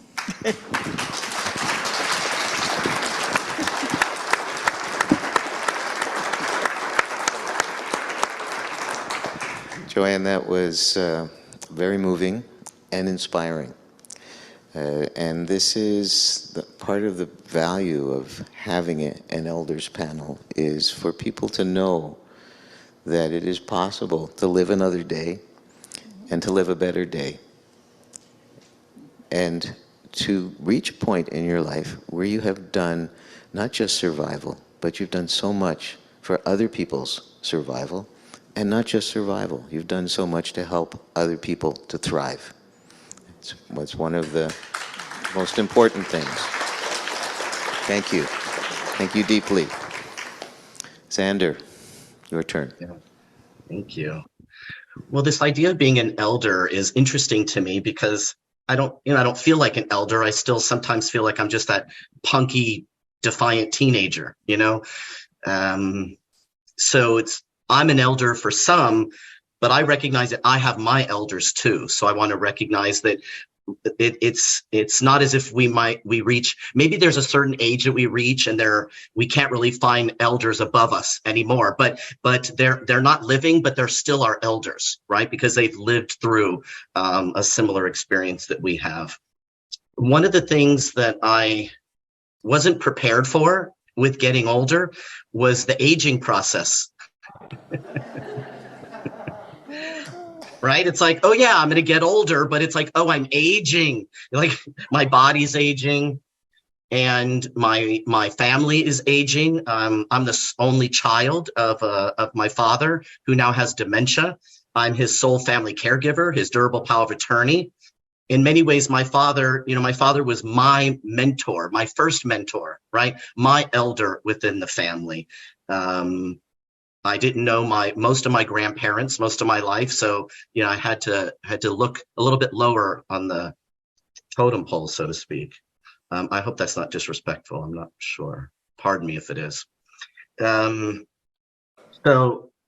Joanne, that was very moving and inspiring. And this is part of the value of having an elders panel is for people to know that it is possible to live another day and to live a better day. And to reach a point in your life where you have done not just survival, but you've done so much for other people's survival. And not just survival, you've done so much to help other people to thrive. It's one of the most important things. Thank you. Thank you deeply. Xander, your turn. Yeah. Thank you. Well, this idea of being an elder is interesting to me because I don't feel like an elder. I still sometimes feel like I'm just that punky, defiant teenager, So I'm an elder for some, but I recognize that I have my elders too. So I want to recognize that it's not as if we reach, maybe there's a certain age that we reach and we can't really find elders above us anymore, but they're not living, but they're still our elders, right? Because they've lived through a similar experience that we have. One of the things that I wasn't prepared for with getting older was the aging process. Right? It's like, oh yeah, I'm going to get older, but it's like, oh, I'm aging. Like my body's aging and my family is aging. I'm the only child of my father who now has dementia. I'm his sole family caregiver, his durable power of attorney. In many ways, my father was my mentor, my first mentor, right? My elder within the family. I didn't know most of my grandparents most of my life, so I had to look a little bit lower on the totem pole, so to speak. I hope that's not disrespectful. I'm not sure. Pardon me if it is. So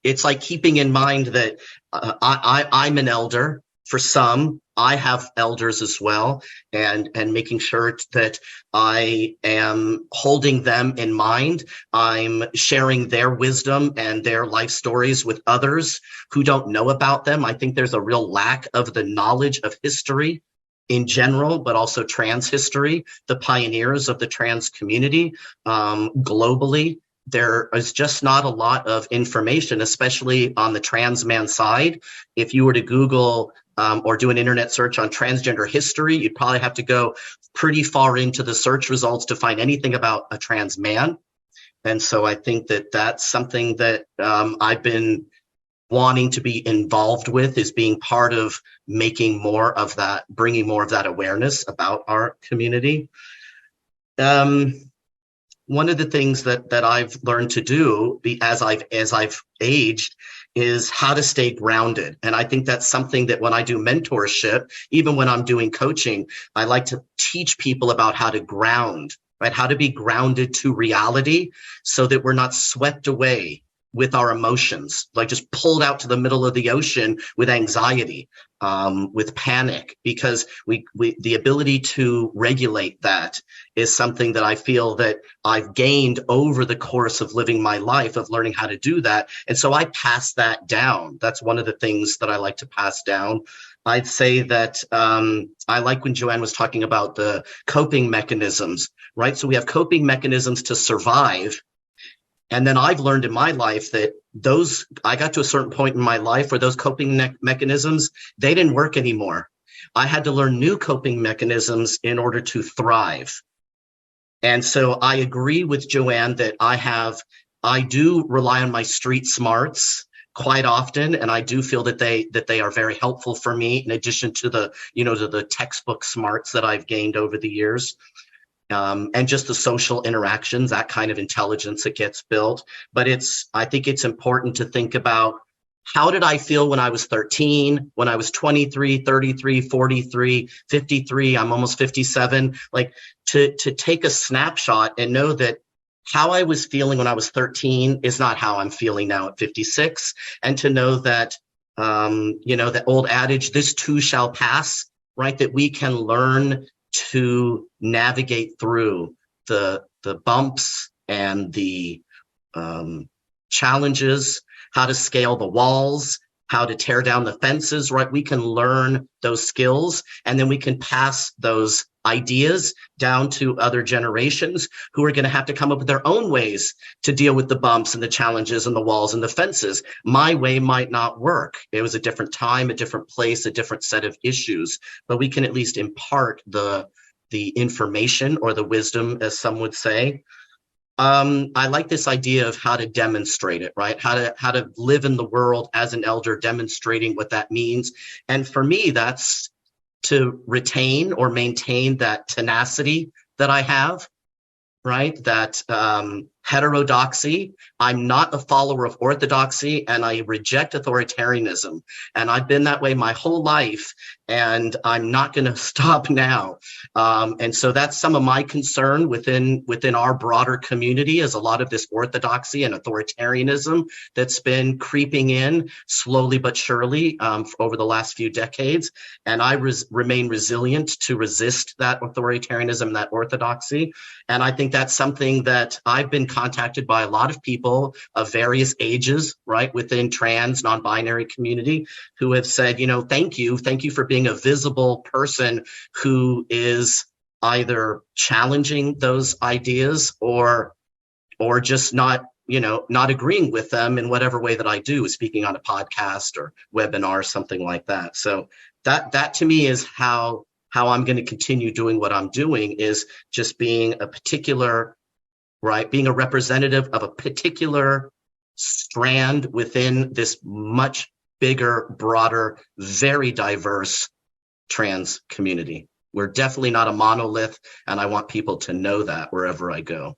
it's like keeping in mind that I'm an elder for some. I have elders as well, and making sure that I am holding them in mind. I'm sharing their wisdom and their life stories with others who don't know about them. I think there's a real lack of the knowledge of history in general, but also trans history, the pioneers of the trans community globally. There is just not a lot of information, especially on the trans man side. If you were to Google or do an internet search on transgender history, you'd probably have to go pretty far into the search results to find anything about a trans man. And so I think that that's something that I've been wanting to be involved with, is being part of making more of that, bringing more of that awareness about our community. One of the things that I've learned to do as I've aged is how to stay grounded. And I think that's something that when I do mentorship, even when I'm doing coaching, I like to teach people about how to ground, right? How to be grounded to reality so that we're not swept away with our emotions, like just pulled out to the middle of the ocean with anxiety, with panic, because the ability to regulate that is something that I feel that I've gained over the course of living my life, of learning how to do that. And so I pass that down. That's one of the things that I like to pass down. I'd say that I like when Joanne was talking about the coping mechanisms, right? So we have coping mechanisms to survive. And then I've learned in my life that I got to a certain point in my life where those coping mechanisms, they didn't work anymore. I had to learn new coping mechanisms in order to thrive. And so I agree with Joanne that I do rely on my street smarts quite often, and I do feel that they are very helpful for me in addition to the textbook smarts that I've gained over the years. And just the social interactions, that kind of intelligence that gets built. But I think it's important to think about, how did I feel when I was 13, when I was 23, 33, 43, 53, I'm almost 57, like to take a snapshot and know that how I was feeling when I was 13 is not how I'm feeling now at 56. And to know that, that old adage, this too shall pass, right? That we can learn to navigate through the bumps and the challenges, how to scale the walls, how to tear down the fences, right? We can learn those skills, and then we can pass those ideas down to other generations who are going to have to come up with their own ways to deal with the bumps and the challenges and the walls and the fences. My way might not work. It was a different time, a different place, a different set of issues, but we can at least impart the information or the wisdom, as some would say. I like this idea of how to demonstrate it, right? How to live in the world as an elder, demonstrating what that means. And for me, that's to retain or maintain that tenacity that I have, right? That heterodoxy. I'm not a follower of orthodoxy, and I reject authoritarianism. And I've been that way my whole life, and I'm not going to stop now. And so that's some of my concern within our broader community, is a lot of this orthodoxy and authoritarianism that's been creeping in slowly but surely over the last few decades. And I remain resilient to resist that authoritarianism, that orthodoxy. And I think that's something that I've been contacted by a lot of people of various ages, right, within trans, non-binary community, who have said, thank you for being a visible person who is either challenging those ideas or just not agreeing with them in whatever way that I do, speaking on a podcast or webinar or something like that. So that to me is how I'm going to continue doing what I'm doing, is just being a particular, right, being a representative of a particular strand within this much bigger, broader, very diverse trans community. We're definitely not a monolith, and I want people to know that wherever I go.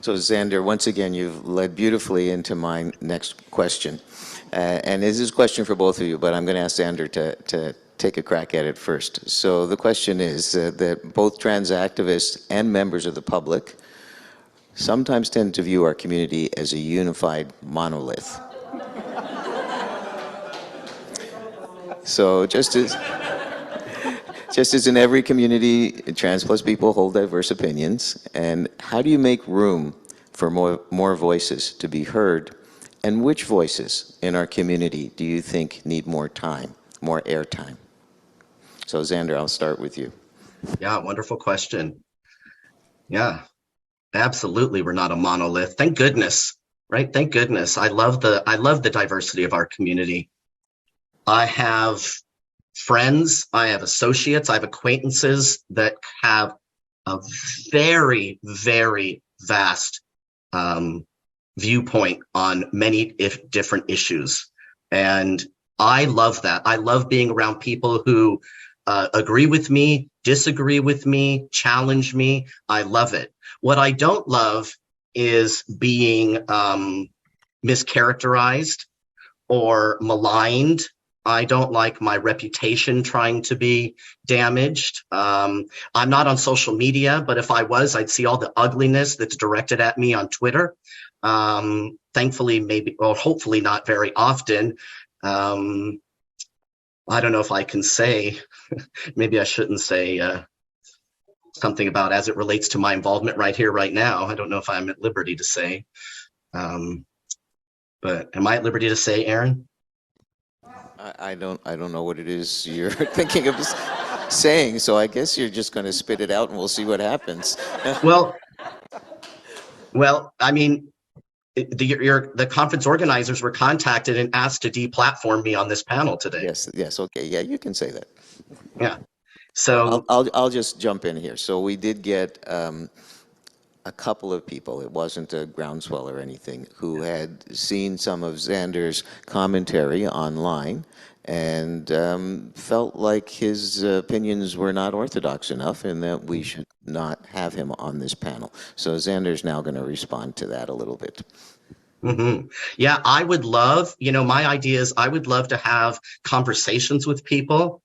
So Xander, once again, you've led beautifully into my next question. And this is a question for both of you, but I'm going to ask Xander to take a crack at it first. So the question is that both trans activists and members of the public sometimes tend to view our community as a unified monolith. So just as in every community, trans plus people hold diverse opinions. And how do you make room for more voices to be heard? And which voices in our community do you think need more time, more airtime? So Xander, I'll start with you. Yeah, wonderful question. Yeah, absolutely. We're not a monolith. Thank goodness, right? Thank goodness. I love the diversity of our community. I have friends, I have associates, I have acquaintances that have a very, very vast viewpoint on many different issues. And I love that. I love being around people who agree with me, disagree with me, challenge me. I love it. What I don't love is being mischaracterized or maligned. I don't like my reputation trying to be damaged. I'm not on social media, but if I was, I'd see all the ugliness that's directed at me on Twitter. Thankfully, maybe, or hopefully not very often. I don't know if I can say, maybe I shouldn't say something about as it relates to my involvement right here, right now. I don't know if I'm at liberty to say, but am I at liberty to say, Aaron? I don't know what it is you're thinking of saying, so I guess you're just going to spit it out and we'll see what happens. Well, I mean, the conference organizers were contacted and asked to deplatform me on this panel today. Yes, okay, yeah, you can say that. Yeah. So I'll just jump in here. So we did get a couple of people, it wasn't a groundswell or anything, who had seen some of Xander's commentary online and felt like his opinions were not orthodox enough and that we should not have him on this panel. So Xander's now going to respond to that a little bit. Yeah, I would love, my idea is I would love to have conversations with people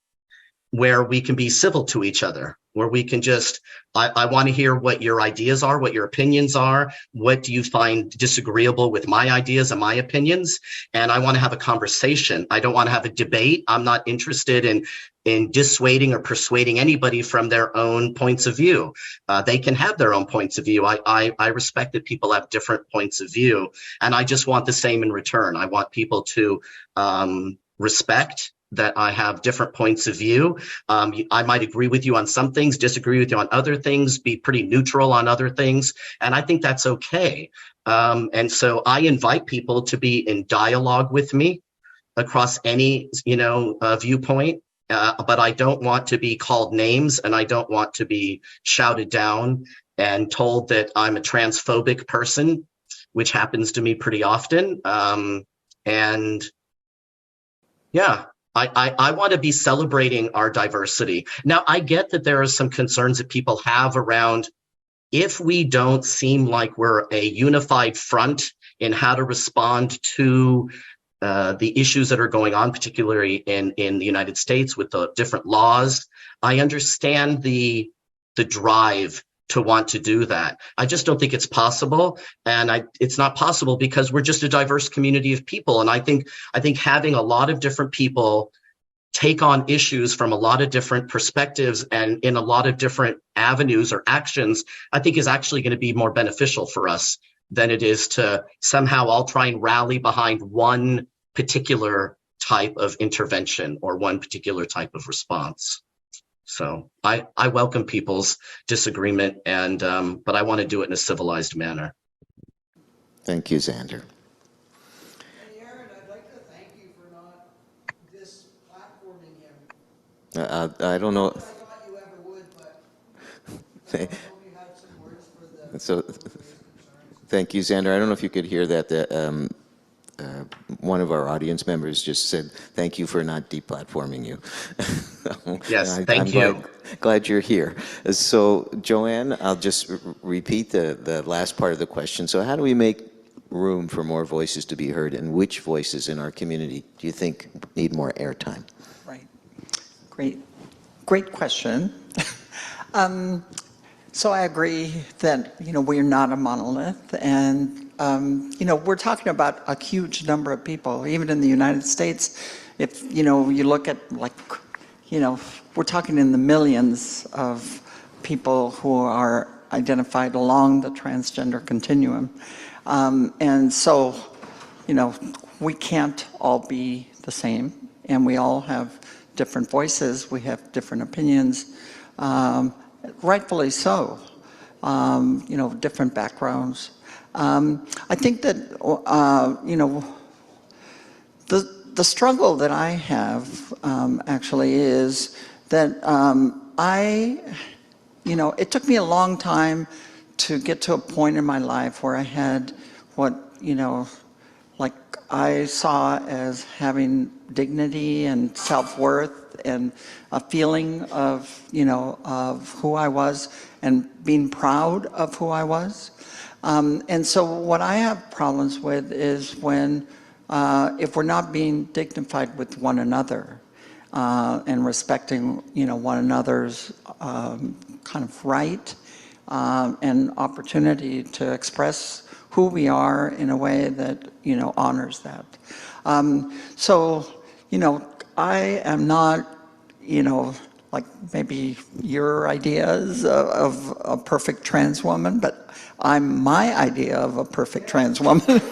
where we can be civil to each other, where we can just, I want to hear what your ideas are, what your opinions are, what do you find disagreeable with my ideas and my opinions, and I want to have a conversation. I don't want to have a debate. I'm not interested in dissuading or persuading anybody from their own points of view. They can have their own points of view. I respect that people have different points of view, and I just want the same in return. I want people to respect that I have different points of view. I might agree with you on some things, disagree with you on other things, be pretty neutral on other things, and I think that's okay. And so I invite people to be in dialogue with me across any, viewpoint, but I don't want to be called names, and I don't want to be shouted down and told that I'm a transphobic person, which happens to me pretty often. And yeah, I want to be celebrating our diversity. Now, I get that there are some concerns that people have around if we don't seem like we're a unified front in how to respond to the issues that are going on, particularly in the United States with the different laws. I understand the drive to want to do that. I just don't think it's possible. And it's not possible because we're just a diverse community of people. And I think having a lot of different people take on issues from a lot of different perspectives and in a lot of different avenues or actions, I think is actually going to be more beneficial for us than it is to somehow all try and rally behind one particular type of intervention or one particular type of response. So I welcome people's disagreement, and but I want to do it in a civilized manner. Thank you, Xander. Hey, Aaron, I'd like to thank you for not displatforming him. I don't know. I thought you ever would, but I hope you had some words for the So, for his concerns. thank you, Xander. I don't know if you could hear that. One of our audience members just said, thank you for not deplatforming you. Yes, I'm thank you. glad you're here. So, Joanne, I'll just repeat the last part of the question. So how do we make room for more voices to be heard, and which voices in our community do you think need more airtime? Right. Great question. So I agree that, we're not a monolith, and, we're talking about a huge number of people, even in the United States. If, you look at we're talking in the millions of people who are identified along the transgender continuum. And so, we can't all be the same, and we all have different voices, we have different opinions. Rightfully so, different backgrounds. I think that, the struggle that I have actually is that it took me a long time to get to a point in my life where I had what, I saw as having dignity and self-worth and a feeling of, of who I was and being proud of who I was. And so what I have problems with is when, if we're not being dignified with one another and respecting, one another's kind of right and opportunity to express who we are in a way that, honors that. So, I am not, like maybe your ideas of a perfect trans woman, but I'm my idea of a perfect trans woman.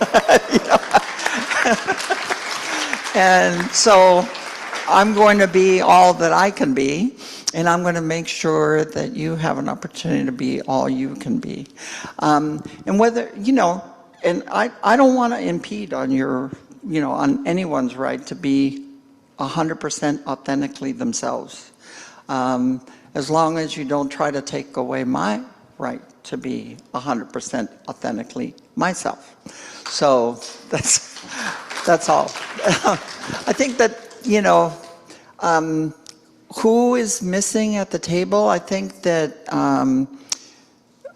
And so I'm going to be all that I can be, and I'm going to make sure that you have an opportunity to be all you can be. And whether, and I don't want to impede on your, on anyone's right to be 100% authentically themselves. As long as you don't try to take away my right to be 100% authentically myself. So that's all. I think that, who is missing at the table? I think that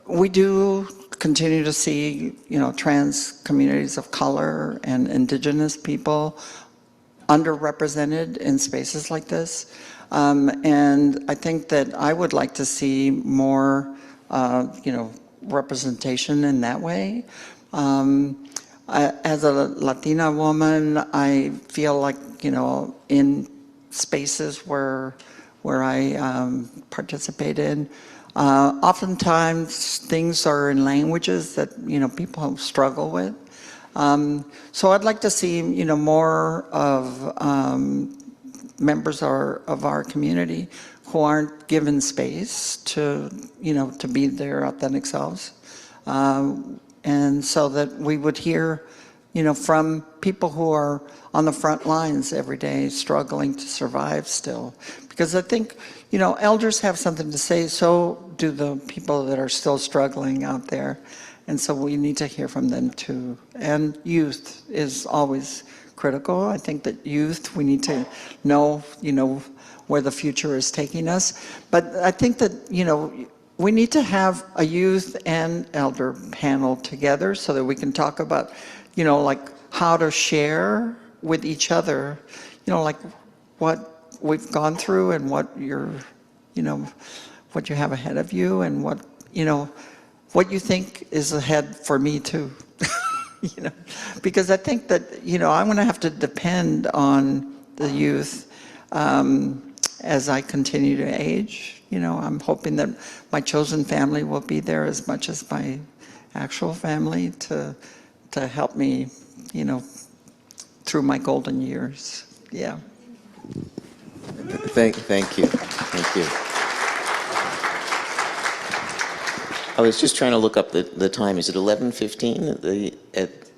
we do continue to see, trans communities of color and indigenous people underrepresented in spaces like this. And I think that I would like to see more, representation in that way. As a Latina woman, I feel like, in spaces where I participate in, oftentimes things are in languages that, people struggle with. So I'd like to see, more of members of our community who aren't given space to, to be their authentic selves. And so that we would hear, from people who are on the front lines every day struggling to survive still. Because I think, elders have something to say, so do the people that are still struggling out there. And so we need to hear from them too. And youth is always critical. I think that youth, we need to know, where the future is taking us. But I think that, we need to have a youth and elder panel together so that we can talk about, like how to share with each other, like what we've gone through and what you're, what you have ahead of you and what, what you think is ahead for me too. Because I think that, I'm going to have to depend on the youth as I continue to age. I'm hoping that my chosen family will be there as much as my actual family to help me, through my golden years. Yeah. Thank you. Thank you. I was just trying to look up the time. Is it 11:15?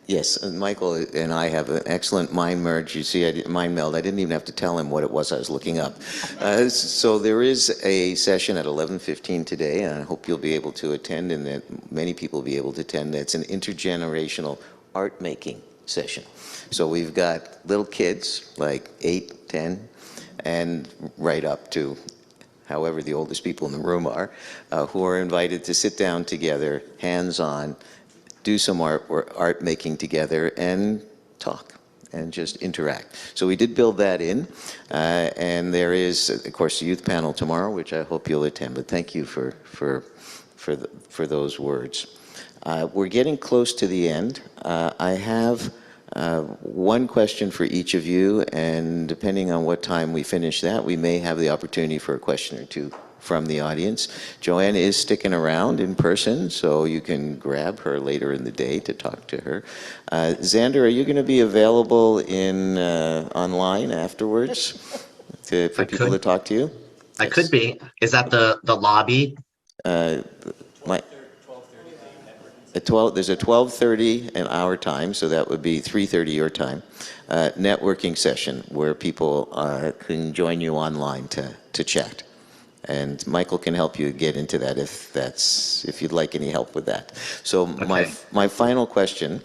Yes, and Michael and I have an excellent mind merge. You see, mind meld. I didn't even have to tell him what it was I was looking up. So there is a session at 11:15 today, and I hope you'll be able to attend, and that many people will be able to attend. That's an intergenerational art making session. So we've got little kids, like 8, 10, and right up to however the oldest people in the room are, who are invited to sit down together, hands-on, do some art making together and talk and just interact. So we did build that in, and there is, of course, the youth panel tomorrow, which I hope you'll attend. But thank you for those words. We're getting close to the end. I have one question for each of you, and depending on what time we finish that, we may have the opportunity for a question or two from the audience. Joanne is sticking around in person, so you can grab her later in the day to talk to her. Xander, are you going to be available in online afterwards for people to talk to you? I could be. Is that the lobby? There's a 12:30 in our time, so that would be 3:30 your time, networking session where people can join you online to chat. And Michael can help you get into that if you'd like any help with that. So Okay. my final question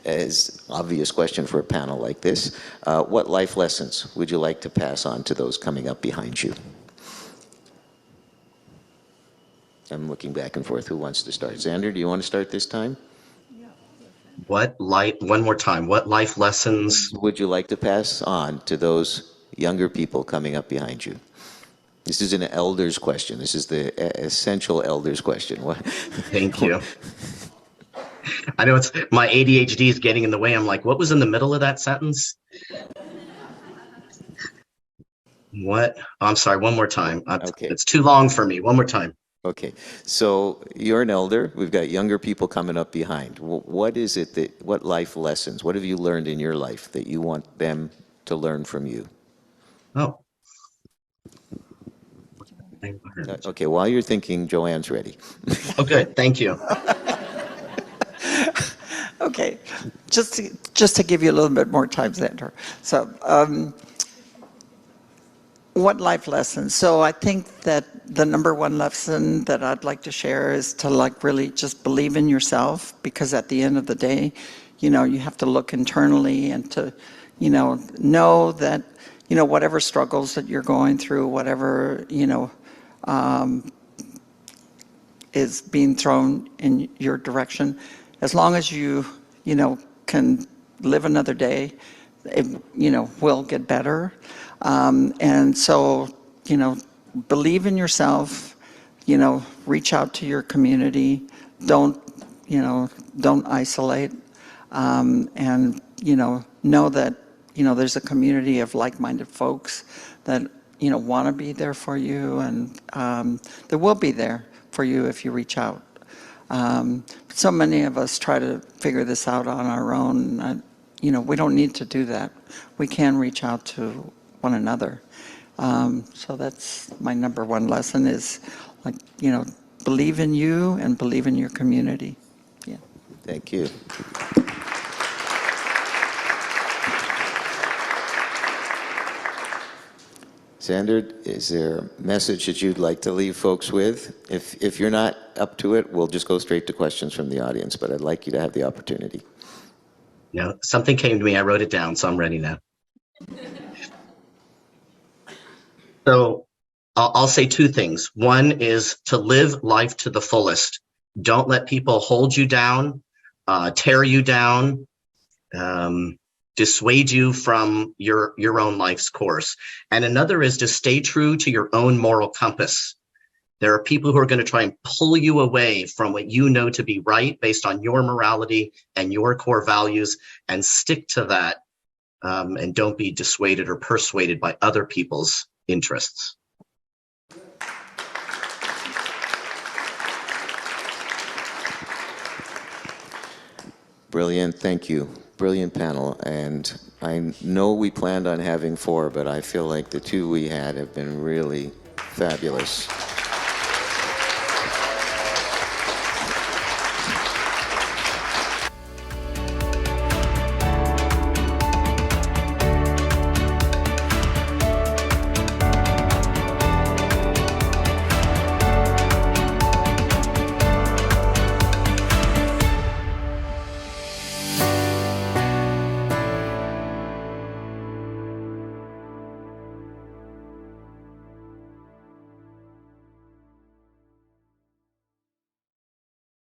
is obvious question for a panel like this. What life lessons would you like to pass on to those coming up behind you? I'm looking back and forth. Who wants to start? Xander, do you want to start this time? One more time, what life lessons? Would you like to pass on to those younger people coming up behind you? This is an elder's question. This is the essential elder's question. What? Thank you. I know it's my ADHD is getting in the way. I'm like, what was in the middle of that sentence? What? Oh, I'm sorry, one more time. Okay. It's too long for me. One more time. Okay, so you're an elder. We've got younger people coming up behind. What is it what life lessons, what have you learned in your life that you want them to learn from you? Oh. Okay, while you're thinking, Joanne's ready. Oh, good. Thank you. Okay, just to give you a little bit more time, Xander. So, what life lessons? So I think that the number one lesson that I'd like to share is to like really just believe in yourself, because at the end of the day, you know, you have to look internally and to, you know that, you know, whatever struggles that you're going through, whatever, you know, is being thrown in your direction, as long as you know, can live another day, it, you know, will get better. And so, you know, believe in yourself, you know, reach out to your community, don't, you know, don't isolate, and, you know that, you know, there's a community of like-minded folks that, you know, want to be there for you, and they will be there for you if you reach out. So many of us try to figure this out on our own. You know, we don't need to do that. We can reach out to one another. So that's my number one lesson is, like, you know, believe in you and believe in your community. Yeah. Thank you. Xander, is there a message that you'd like to leave folks with? If you're not up to it, we'll just go straight to questions from the audience, but I'd like you to have the opportunity. No, something came to me. I wrote it down, so I'm ready now. So I'll say two things. One is to live life to the fullest. Don't let people hold you down, tear you down, dissuade you from your own life's course. And another is to stay true to your own moral compass. There are people who are going to try and pull you away from what you know to be right based on your morality and your core values, and stick to that, and don't be dissuaded or persuaded by other people's interests. Brilliant, thank you. Brilliant panel, and I know we planned on having 4, but I feel like the 2 we had have been really fabulous.